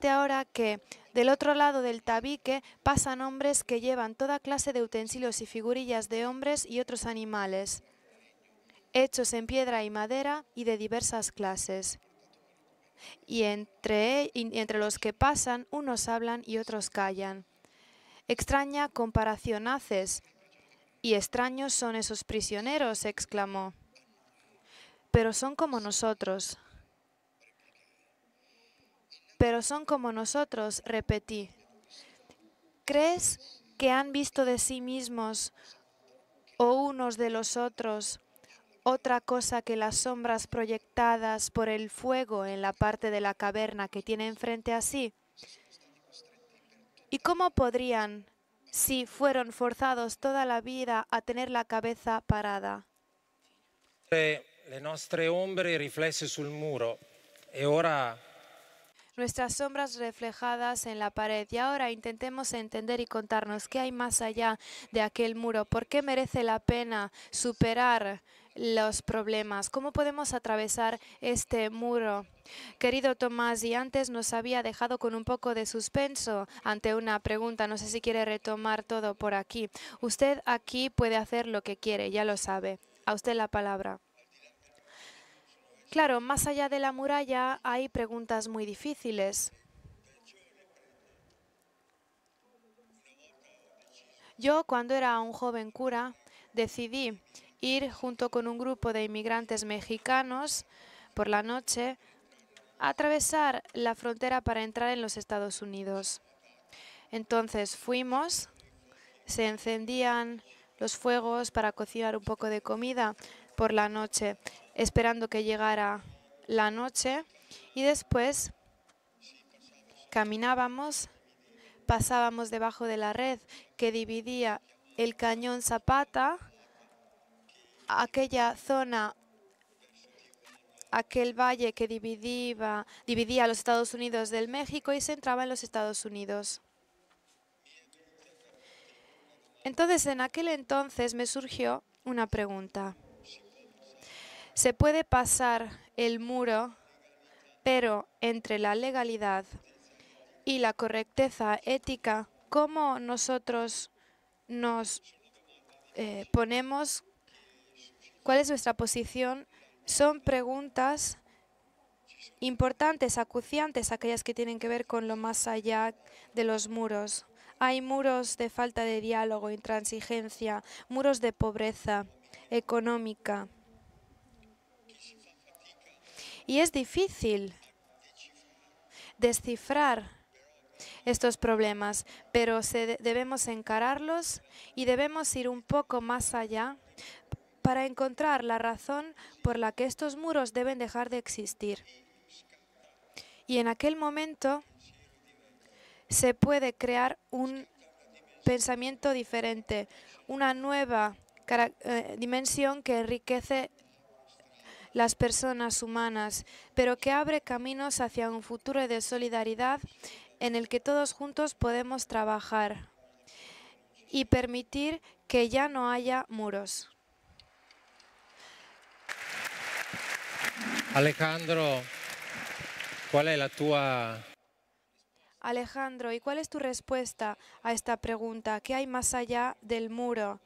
ahora que del otro lado del tabique pasan hombres que llevan toda clase de utensilios y figurillas de hombres y otros animales, hechos en piedra y madera y de diversas clases. Y entre los que pasan, unos hablan y otros callan. Extraña comparación haces. Y extraños son esos prisioneros, exclamó. Pero son como nosotros. Pero son como nosotros, repetí. ¿Crees que han visto de sí mismos o unos de los otros otra cosa que las sombras proyectadas por el fuego en la parte de la caverna que tienen frente a sí? ¿Y cómo podrían, si fueron forzados toda la vida a tener la cabeza parada? Le nostre ombre riflesse sul muro e ora Nuestras sombras reflejadas en la pared. Y ahora intentemos entender y contarnos qué hay más allá de aquel muro. ¿Por qué merece la pena superar los problemas? ¿Cómo podemos atravesar este muro? Querido Tomás, y antes nos había dejado con un poco de suspenso ante una pregunta. No sé si quiere retomar todo por aquí. Usted aquí puede hacer lo que quiere, ya lo sabe. A usted la palabra. Claro, más allá de la muralla hay preguntas muy difíciles. Yo, cuando era un joven cura, decidí ir junto con un grupo de inmigrantes mexicanos por la noche a atravesar la frontera para entrar en los Estados Unidos. Entonces fuimos, se encendían los fuegos para cocinar un poco de comida por la noche, esperando que llegara la noche, y después caminábamos, pasábamos debajo de la red que dividía el cañón Zapata, aquella zona, aquel valle que dividía a los Estados Unidos del México, y se entraba en los Estados Unidos. Entonces, en aquel entonces me surgió una pregunta. ¿Se puede pasar el muro, pero entre la legalidad y la correcteza ética, cómo nosotros nos ponemos? ¿Cuál es nuestra posición? Son preguntas importantes, acuciantes, aquellas que tienen que ver con lo más allá de los muros. Hay muros de falta de diálogo, intransigencia, muros de pobreza económica. Y es difícil descifrar estos problemas, pero debemos encararlos y debemos ir un poco más allá para encontrar la razón por la que estos muros deben dejar de existir. Y en aquel momento se puede crear un pensamiento diferente, una nueva dimensión que enriquece las personas humanas, pero que abre caminos hacia un futuro de solidaridad en el que todos juntos podemos trabajar y permitir que ya no haya muros. Alejandro, ¿cuál es la tua? Alejandro, ¿y cuál es tu respuesta a esta pregunta? ¿Qué hay más allá del muro?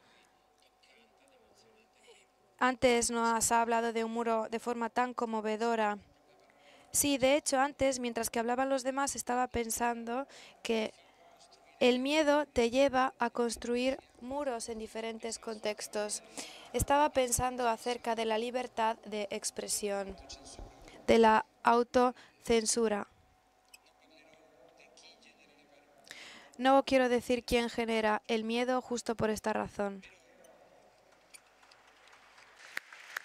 Antes nos ha hablado de un muro de forma tan conmovedora. Sí, de hecho, antes, mientras que hablaban los demás, estaba pensando que el miedo te lleva a construir muros en diferentes contextos. Estaba pensando acerca de la libertad de expresión, de la autocensura. No quiero decir quién genera el miedo justo por esta razón.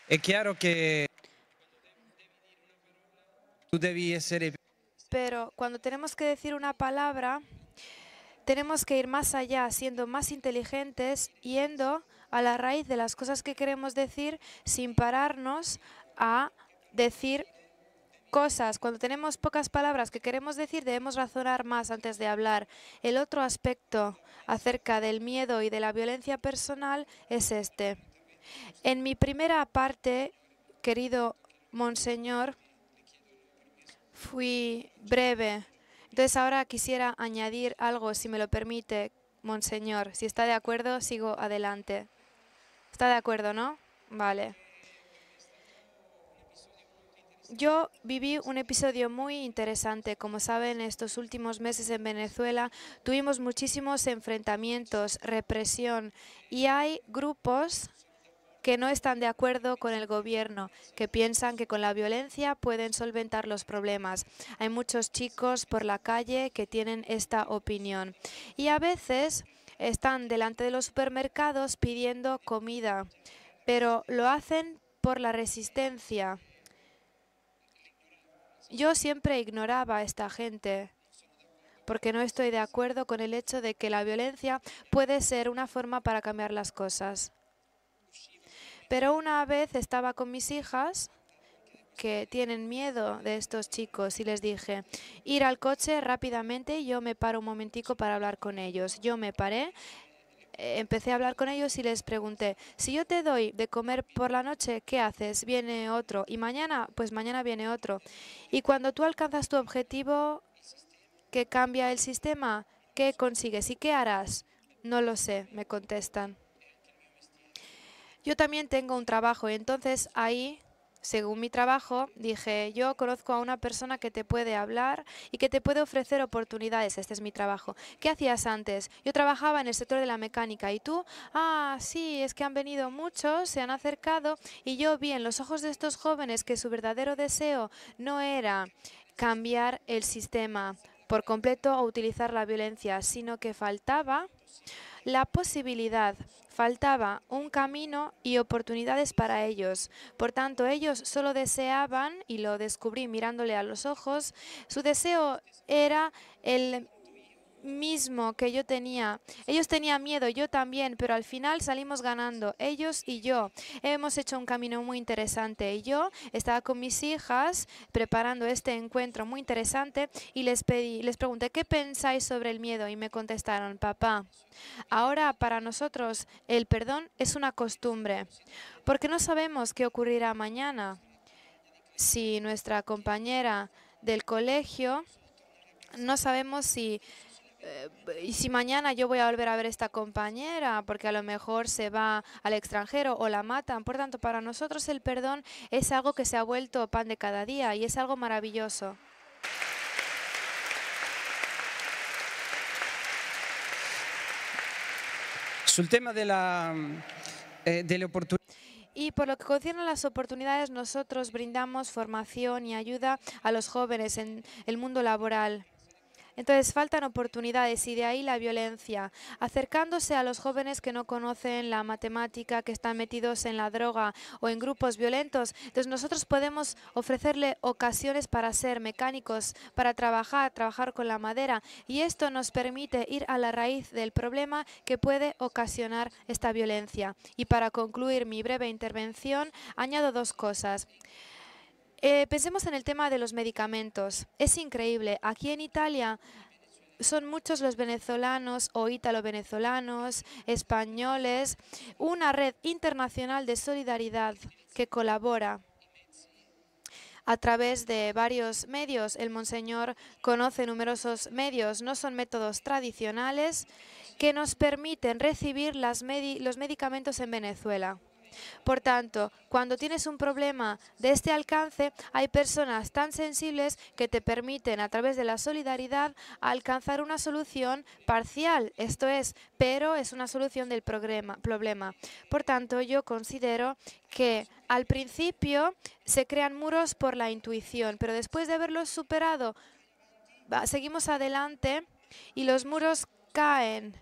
È chiaro che tu devi essere Pero cuando tenemos que decir una palabra, tenemos que ir más allá, siendo más inteligentes, yendo a la raíz de las cosas que queremos decir sin pararnos a decir cosas. Cuando tenemos pocas palabras que queremos decir, debemos razonar más antes de hablar. El otro aspecto acerca del miedo y de la violencia personal es este. En mi primera parte, querido Monseñor, fui breve. Entonces ahora quisiera añadir algo, si me lo permite, Monseñor. Si está de acuerdo, sigo adelante. ¿Está de acuerdo, no? Vale. Yo viví un episodio muy interesante. Como saben, estos últimos meses en Venezuela tuvimos muchísimos enfrentamientos, represión, y hay grupos que no están de acuerdo con el gobierno, que piensan que con la violencia pueden solventar los problemas. Hay muchos chicos por la calle que tienen esta opinión. Y a veces están delante de los supermercados pidiendo comida, pero lo hacen por la resistencia. Yo siempre ignoraba a esta gente, porque no estoy de acuerdo con el hecho de que la violencia puede ser una forma para cambiar las cosas. Pero una vez estaba con mis hijas que tienen miedo de estos chicos y les dije, ir al coche rápidamente y yo me paro un momentico para hablar con ellos. Yo me paré, empecé a hablar con ellos y les pregunté, si yo te doy de comer por la noche, ¿qué haces? Viene otro. Y mañana, pues mañana viene otro. Y cuando tú alcanzas tu objetivo que cambia el sistema, ¿qué consigues y qué harás? No lo sé, me contestan. Yo también tengo un trabajo y entonces ahí, según mi trabajo, dije, yo conozco a una persona que te puede hablar y que te puede ofrecer oportunidades. Este es mi trabajo. ¿Qué hacías antes? Yo trabajaba en el sector de la mecánica y tú, sí, es que han venido muchos, se han acercado y yo vi en los ojos de estos jóvenes que su verdadero deseo no era cambiar el sistema por completo o utilizar la violencia, sino que faltaba la posibilidad, faltaba un camino y oportunidades para ellos. Por tanto, ellos solo deseaban, y lo descubrí mirándole a los ojos, su deseo era el mismo que yo tenía. Ellos tenían miedo, yo también, pero al final salimos ganando, ellos y yo. Hemos hecho un camino muy interesante y yo estaba con mis hijas preparando este encuentro muy interesante y les pregunté, ¿qué pensáis sobre el miedo? Y me contestaron, papá, ahora para nosotros el perdón es una costumbre, porque no sabemos qué ocurrirá mañana. Si nuestra compañera del colegio, no sabemos si mañana yo voy a volver a ver a esta compañera, porque a lo mejor se va al extranjero o la matan. Por tanto, para nosotros el perdón es algo que se ha vuelto pan de cada día y es algo maravilloso. sul tema delle opportunità. Y por lo que concierne a las oportunidades, nosotros brindamos formación y ayuda a los jóvenes en el mundo laboral. Entonces faltan oportunidades y de ahí la violencia, acercándose a los jóvenes que no conocen la matemática, que están metidos en la droga o en grupos violentos. Entonces nosotros podemos ofrecerle ocasiones para ser mecánicos, para trabajar con la madera, y esto nos permite ir a la raíz del problema que puede ocasionar esta violencia. Y para concluir mi breve intervención, añado dos cosas. Pensemos en el tema de los medicamentos. Es increíble. Aquí en Italia son muchos los venezolanos o ítalo-venezolanos, españoles, una red internacional de solidaridad que colabora a través de varios medios. El Monseñor conoce numerosos medios, no son métodos tradicionales que nos permiten recibir los medicamentos en Venezuela. Por tanto, cuando tienes un problema de este alcance, hay personas tan sensibles que te permiten, a través de la solidaridad, alcanzar una solución parcial. Esto es, pero es una solución del problema. Por tanto, yo considero que al principio se crean muros por la intuición, pero después de haberlos superado, seguimos adelante y los muros caen.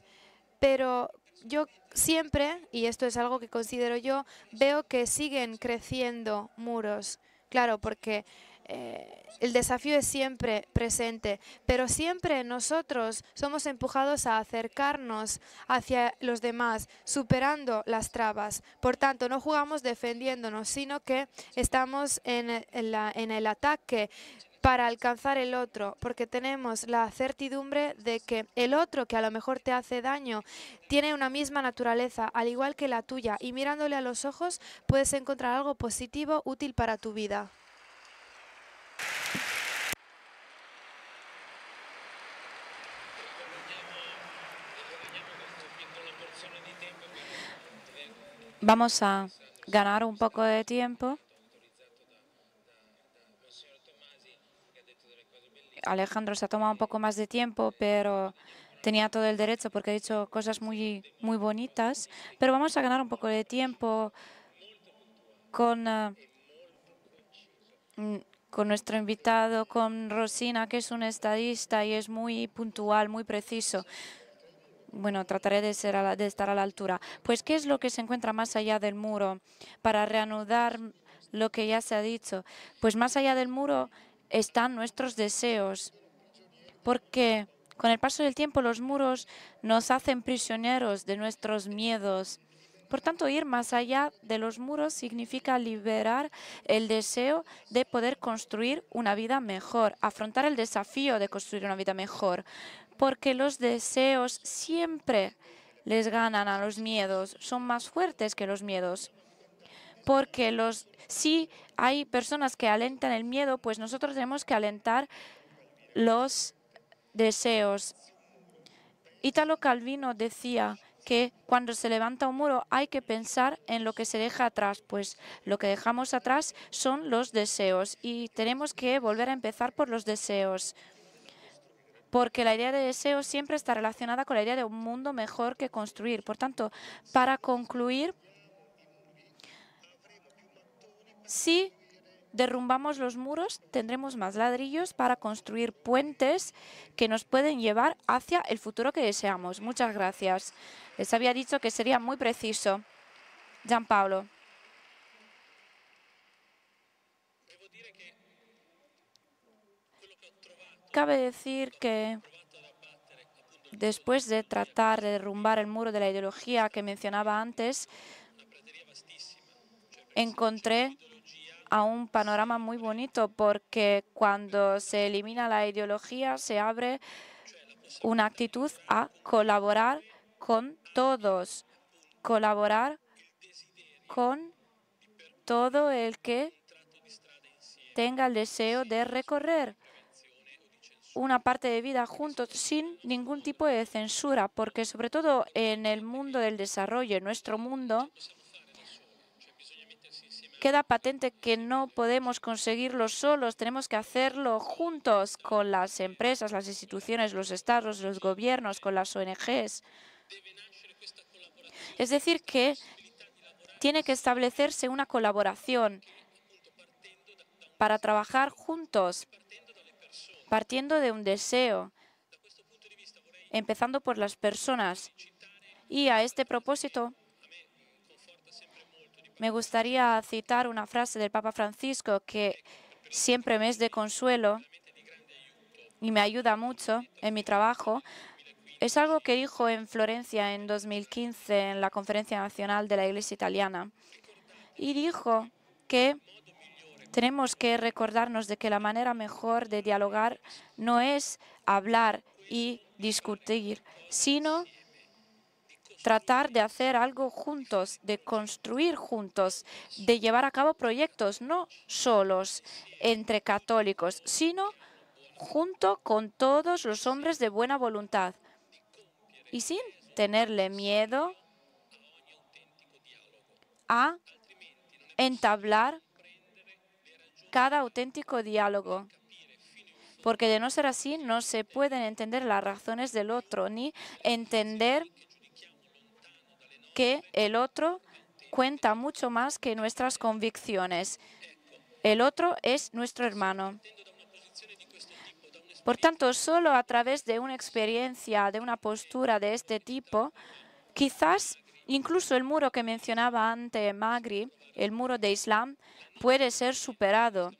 Pero yo siempre, y esto es algo que considero yo, veo que siguen creciendo muros. Claro, porque el desafío es siempre presente, pero siempre nosotros somos empujados a acercarnos hacia los demás, superando las trabas. Por tanto, no jugamos defendiéndonos, sino que estamos en el ataque para alcanzar el otro, porque tenemos la certidumbre de que el otro, que a lo mejor te hace daño, tiene una misma naturaleza, al igual que la tuya, y mirándole a los ojos puedes encontrar algo positivo, útil para tu vida. Vamos a ganar un poco de tiempo. Alejandro se ha tomado un poco más de tiempo, pero tenía todo el derecho porque ha dicho cosas muy bonitas. Pero vamos a ganar un poco de tiempo con nuestro invitado, con Rosina, que es un estadista y es muy puntual, muy preciso. Bueno, trataré de estar a la altura. Pues, ¿qué es lo que se encuentra más allá del muro? Para reanudar lo que ya se ha dicho, pues más allá del muro están nuestros deseos, porque con el paso del tiempo los muros nos hacen prisioneros de nuestros miedos. Por tanto, ir más allá de los muros significa liberar el deseo de poder construir una vida mejor, afrontar el desafío de construir una vida mejor, porque los deseos siempre les ganan a los miedos, son más fuertes que los miedos. Porque si hay personas que alentan el miedo, pues nosotros tenemos que alentar los deseos. Italo Calvino decía que cuando se levanta un muro hay que pensar en lo que se deja atrás, pues lo que dejamos atrás son los deseos y tenemos que volver a empezar por los deseos. Porque la idea de deseo siempre está relacionada con la idea de un mundo mejor que construir. Por tanto, para concluir, si derrumbamos los muros, tendremos más ladrillos para construir puentes que nos pueden llevar hacia el futuro que deseamos. Muchas gracias. Les había dicho que sería muy preciso. Gianpaolo. Cabe decir que después de tratar de derrumbar el muro de la ideología que mencionaba antes, encontré a un panorama muy bonito, porque cuando se elimina la ideología se abre una actitud a colaborar con todos, colaborar con todo el que tenga el deseo de recorrer una parte de vida juntos sin ningún tipo de censura, porque sobre todo en el mundo del desarrollo, en nuestro mundo, queda patente que no podemos conseguirlo solos, tenemos que hacerlo juntos con las empresas, las instituciones, los estados, los gobiernos, con las ONGs. Es decir, que tiene que establecerse una colaboración para trabajar juntos, partiendo de un deseo, empezando por las personas. Y a este propósito, me gustaría citar una frase del Papa Francisco que siempre me es de consuelo y me ayuda mucho en mi trabajo. Es algo que dijo en Florencia en 2015 en la Conferencia Nacional de la Iglesia Italiana. Y dijo que tenemos que recordarnos de que la manera mejor de dialogar no es hablar y discutir, sino tratar de hacer algo juntos, de construir juntos, de llevar a cabo proyectos no solos entre católicos, sino junto con todos los hombres de buena voluntad y sin tenerle miedo a entablar cada auténtico diálogo. Porque de no ser así, no se pueden entender las razones del otro, ni entender que el otro cuenta mucho más que nuestras convicciones. El otro es nuestro hermano. Por tanto, solo a través de una experiencia, de una postura de este tipo, quizás incluso el muro que mencionaba antes Magri, el muro de Islam, puede ser superado.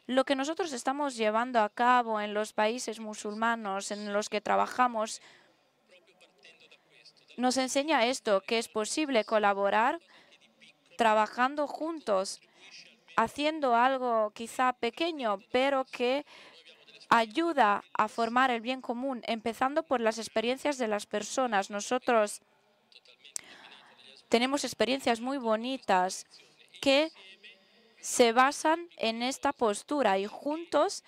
Lo que nosotros estamos llevando a cabo en los países musulmanes en los que trabajamos nos enseña esto, que es posible colaborar trabajando juntos, haciendo algo quizá pequeño, pero que ayuda a formar el bien común, empezando por las experiencias de las personas. Nosotros tenemos experiencias muy bonitas que se basan en esta postura y juntos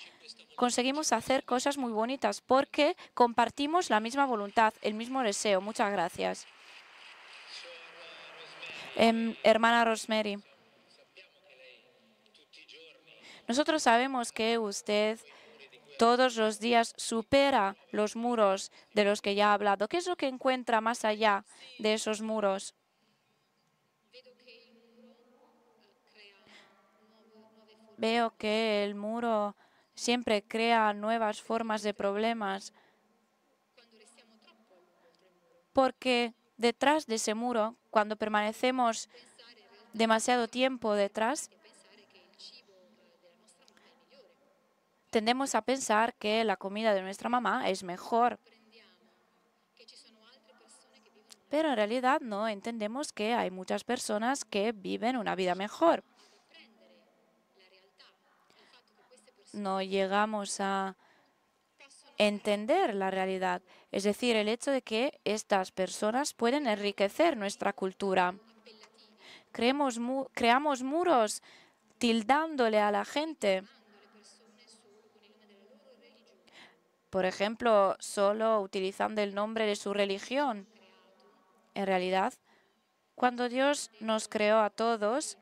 conseguimos hacer cosas muy bonitas porque compartimos la misma voluntad, el mismo deseo. Muchas gracias. Hermana Rosemary, nosotros sabemos que usted todos los días supera los muros de los que ya ha hablado. ¿Qué es lo que encuentra más allá de esos muros? Veo que el muro siempre crea nuevas formas de problemas, porque detrás de ese muro, cuando permanecemos demasiado tiempo detrás, tendemos a pensar que la comida de nuestra mamá es mejor. Pero en realidad no entendemos que hay muchas personas que viven una vida mejor. No llegamos a entender la realidad, es decir, el hecho de que estas personas pueden enriquecer nuestra cultura. Creamos muros tildándole a la gente. Por ejemplo, solo utilizando el nombre de su religión. En realidad, cuando Dios nos creó a todos,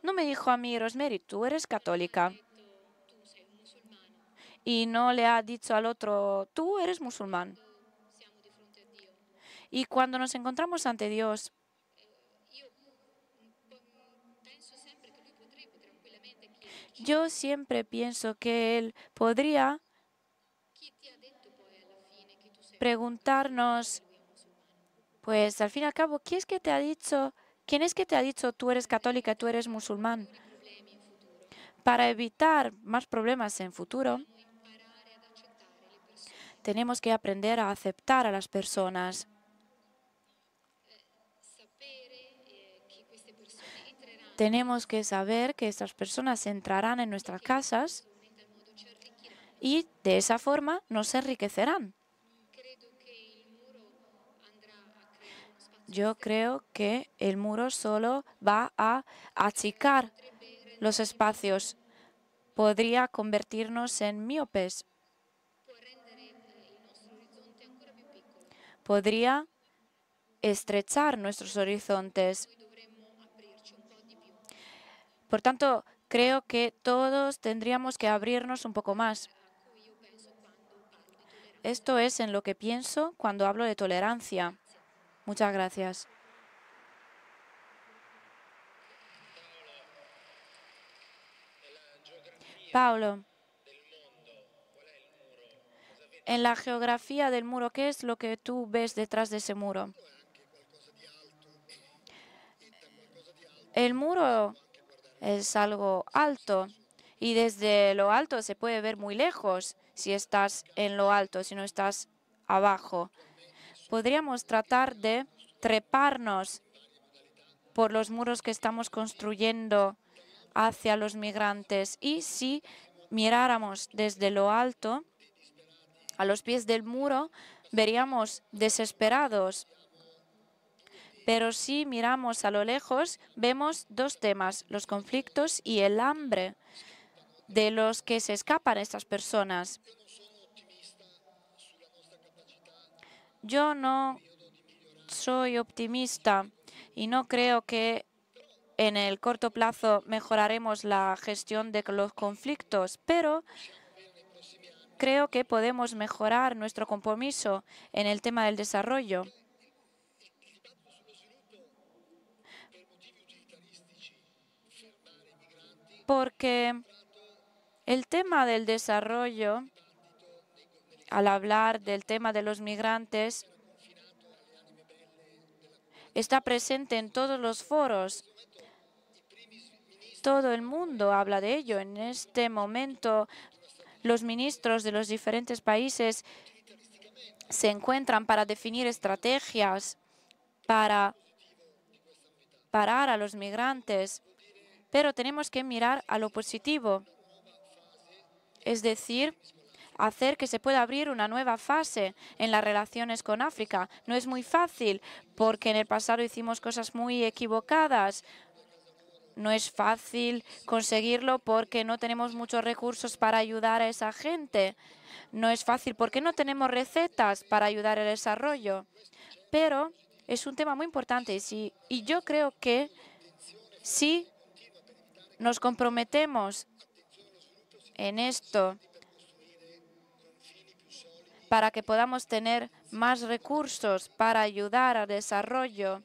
no me dijo a mí, Rosemary, tú eres católica. Y no le ha dicho al otro, tú eres musulmán. Y cuando nos encontramos ante Dios, yo siempre pienso que Él podría preguntarnos, pues al fin y al cabo, ¿quién es que te ha dicho tú eres católica y tú eres musulmán? Para evitar más problemas en futuro, tenemos que aprender a aceptar a las personas. Tenemos que saber que estas personas entrarán en nuestras casas y de esa forma nos enriquecerán. Yo creo que el muro solo va a achicar los espacios. Podría convertirnos en míopes. Podría estrechar nuestros horizontes. Por tanto, creo que todos tendríamos que abrirnos un poco más. Esto es en lo que pienso cuando hablo de tolerancia. Muchas gracias. Paulo, en la geografía del muro, ¿qué es lo que tú ves detrás de ese muro? El muro es algo alto y desde lo alto se puede ver muy lejos si estás en lo alto, si no estás abajo. Podríamos tratar de treparnos por los muros que estamos construyendo hacia los migrantes y si miráramos desde lo alto, a los pies del muro, veríamos desesperados. Pero si miramos a lo lejos, vemos dos temas, los conflictos y el hambre de los que se escapan estas personas. Yo no soy optimista y no creo que en el corto plazo mejoraremos la gestión de los conflictos, pero creo que podemos mejorar nuestro compromiso en el tema del desarrollo. Porque el tema del desarrollo, al hablar del tema de los migrantes, está presente en todos los foros. Todo el mundo habla de ello. En este momento, los ministros de los diferentes países se encuentran para definir estrategias para parar a los migrantes, pero tenemos que mirar a lo positivo, es decir, hacer que se pueda abrir una nueva fase en las relaciones con África. No es muy fácil porque en el pasado hicimos cosas muy equivocadas. No es fácil conseguirlo porque no tenemos muchos recursos para ayudar a esa gente. No es fácil porque no tenemos recetas para ayudar al desarrollo. Pero es un tema muy importante y yo creo que si nos comprometemos en esto para que podamos tener más recursos para ayudar al desarrollo,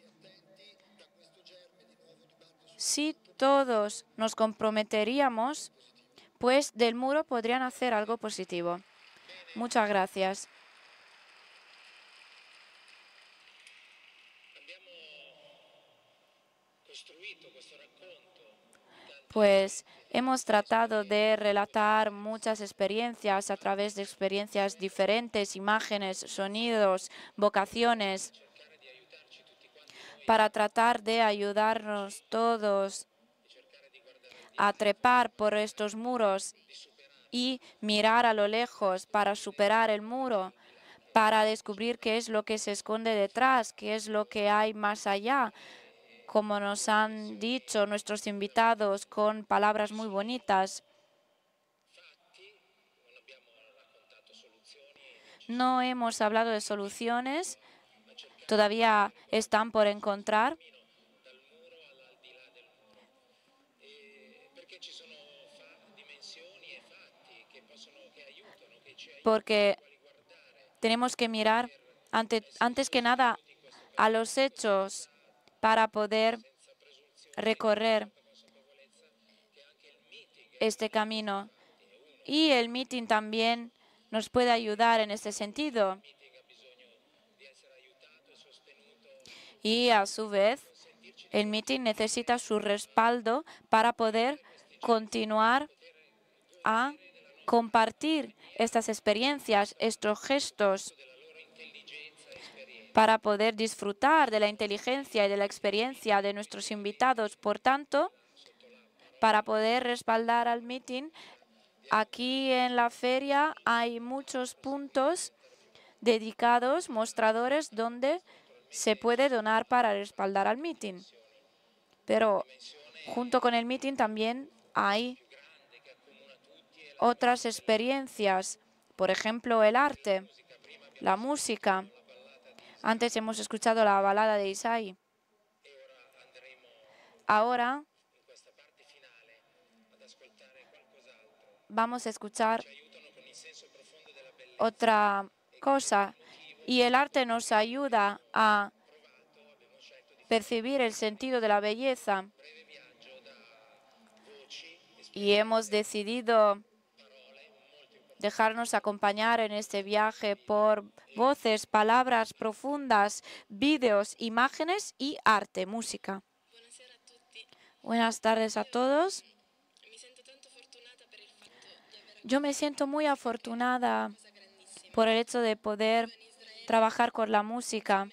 si todos nos comprometeríamos, pues del muro podrían hacer algo positivo. Muchas gracias. Pues hemos tratado de relatar muchas experiencias a través de experiencias diferentes, imágenes, sonidos, vocaciones, para tratar de ayudarnos todos a trepar por estos muros y mirar a lo lejos para superar el muro, para descubrir qué es lo que se esconde detrás, qué es lo que hay más allá, como nos han dicho nuestros invitados con palabras muy bonitas. No hemos hablado de soluciones, todavía están por encontrar. Porque tenemos que mirar antes que nada a los hechos para poder recorrer este camino. Y el meeting también nos puede ayudar en este sentido. Y a su vez, el meeting necesita su respaldo para poder continuar a compartir estas experiencias, estos gestos, para poder disfrutar de la inteligencia y de la experiencia de nuestros invitados. Por tanto, para poder respaldar al meeting, aquí en la feria hay muchos puntos dedicados, mostradores, donde se puede donar para respaldar al meeting. Pero junto con el meeting también hay otras experiencias, por ejemplo, el arte, la música. Antes hemos escuchado la balada de Isaí. Ahora vamos a escuchar otra cosa. Y el arte nos ayuda a percibir el sentido de la belleza. Y hemos decidido dejarnos acompañar en este viaje por voces, palabras profundas, vídeos, imágenes y arte, música. Buenas tardes a todos. Yo me siento muy afortunada por el hecho de poder trabajar con la música.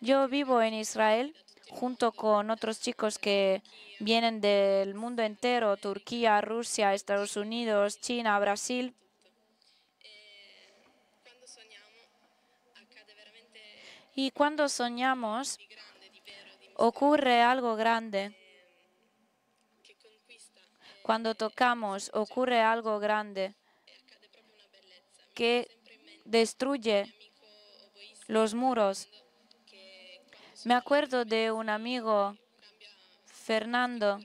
Yo vivo en Israel junto con otros chicos que vienen del mundo entero, Turquía, Rusia, Estados Unidos, China, Brasil. Y cuando soñamos, ocurre algo grande. Cuando tocamos, ocurre algo grande que destruye los muros. Me acuerdo de un amigo, Fernando,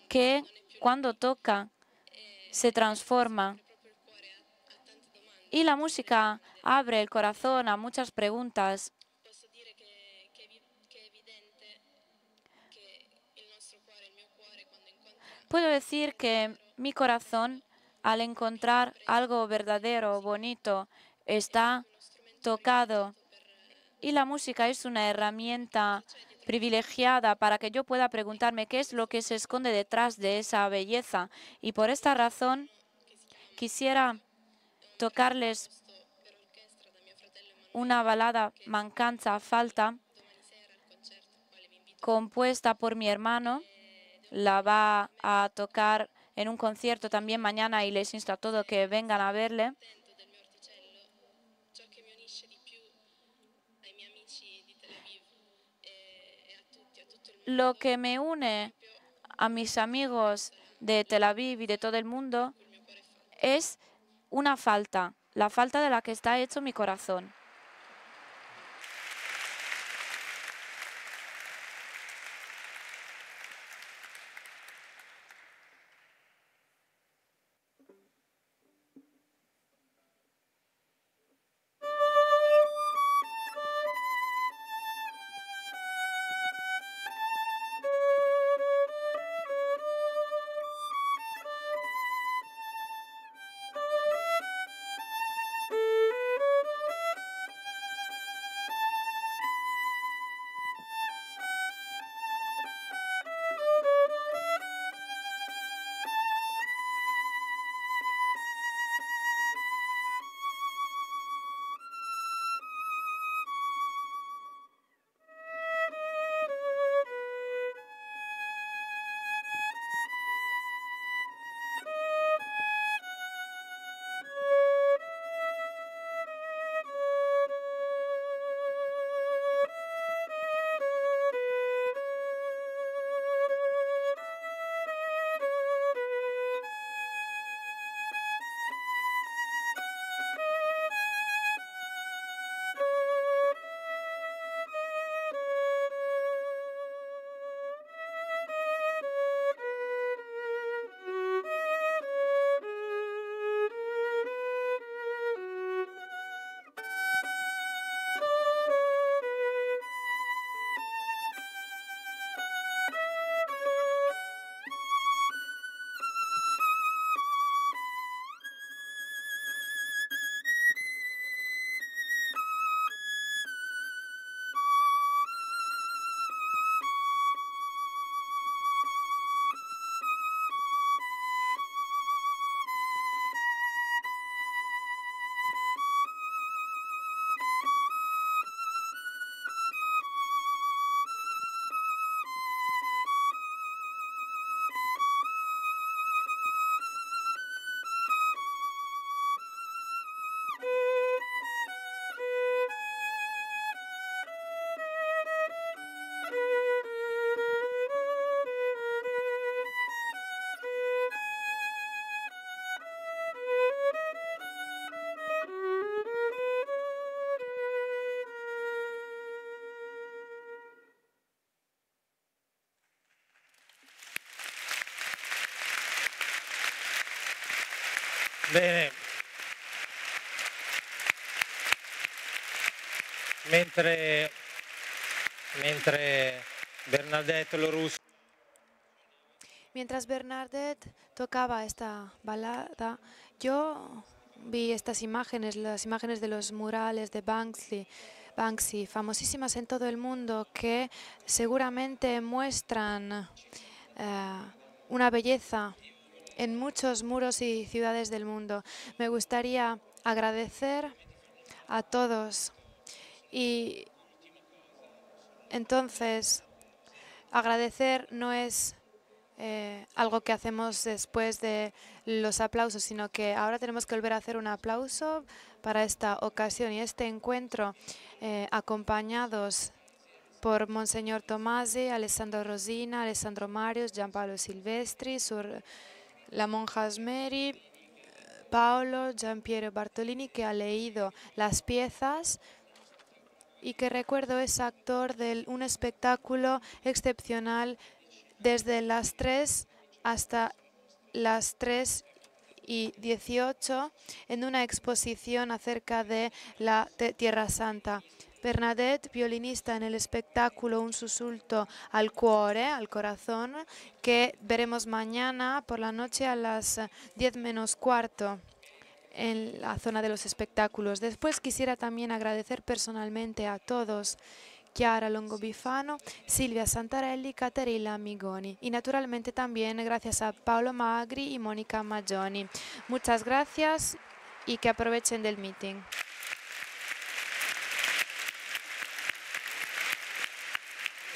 que cuando toca se transforma. Y la música abre el corazón a muchas preguntas. Puedo decir que mi corazón, al encontrar algo verdadero, bonito, está tocado. Y la música es una herramienta privilegiada para que yo pueda preguntarme qué es lo que se esconde detrás de esa belleza. Y por esta razón quisiera tocarles una balada Mancanza Falta, compuesta por mi hermano. La va a tocar en un concierto también mañana y les insto a todos que vengan a verle. Lo que me une a mis amigos de Tel Aviv y de todo el mundo es una falta, la falta de la que está hecho mi corazón. Bene. Mentre Bernadette Lorusso Mientras Bernadette tocaba esta balada, yo vi estas imágenes, las imágenes de los murales de Banksy, famosísimas en todo el mundo, que seguramente muestran una belleza en muchos muros y ciudades del mundo. Me gustaría agradecer a todos y entonces agradecer no es algo que hacemos después de los aplausos, sino que ahora tenemos que volver a hacer un aplauso para esta ocasión y este encuentro, acompañados por Monseñor Tomasi, Alessandro Rosina, Alessandro Marius, Gianpaolo Silvestri, la monja Mary, Paolo Giampiero Bartolini, que ha leído las piezas y que recuerdo es actor de un espectáculo excepcional desde las 3 hasta las 3:18 en una exposición acerca de la Tierra Santa. Bernadette, violinista en el espectáculo Un sussulto al cuore, al corazón, que veremos mañana por la noche a las 10 menos cuarto en la zona de los espectáculos. Después quisiera también agradecer personalmente a todos: Chiara Longobifano, Silvia Santarelli, Caterina Amigoni y naturalmente también gracias a Paolo Magri y Mónica Maggioni. Muchas gracias y que aprovechen del meeting.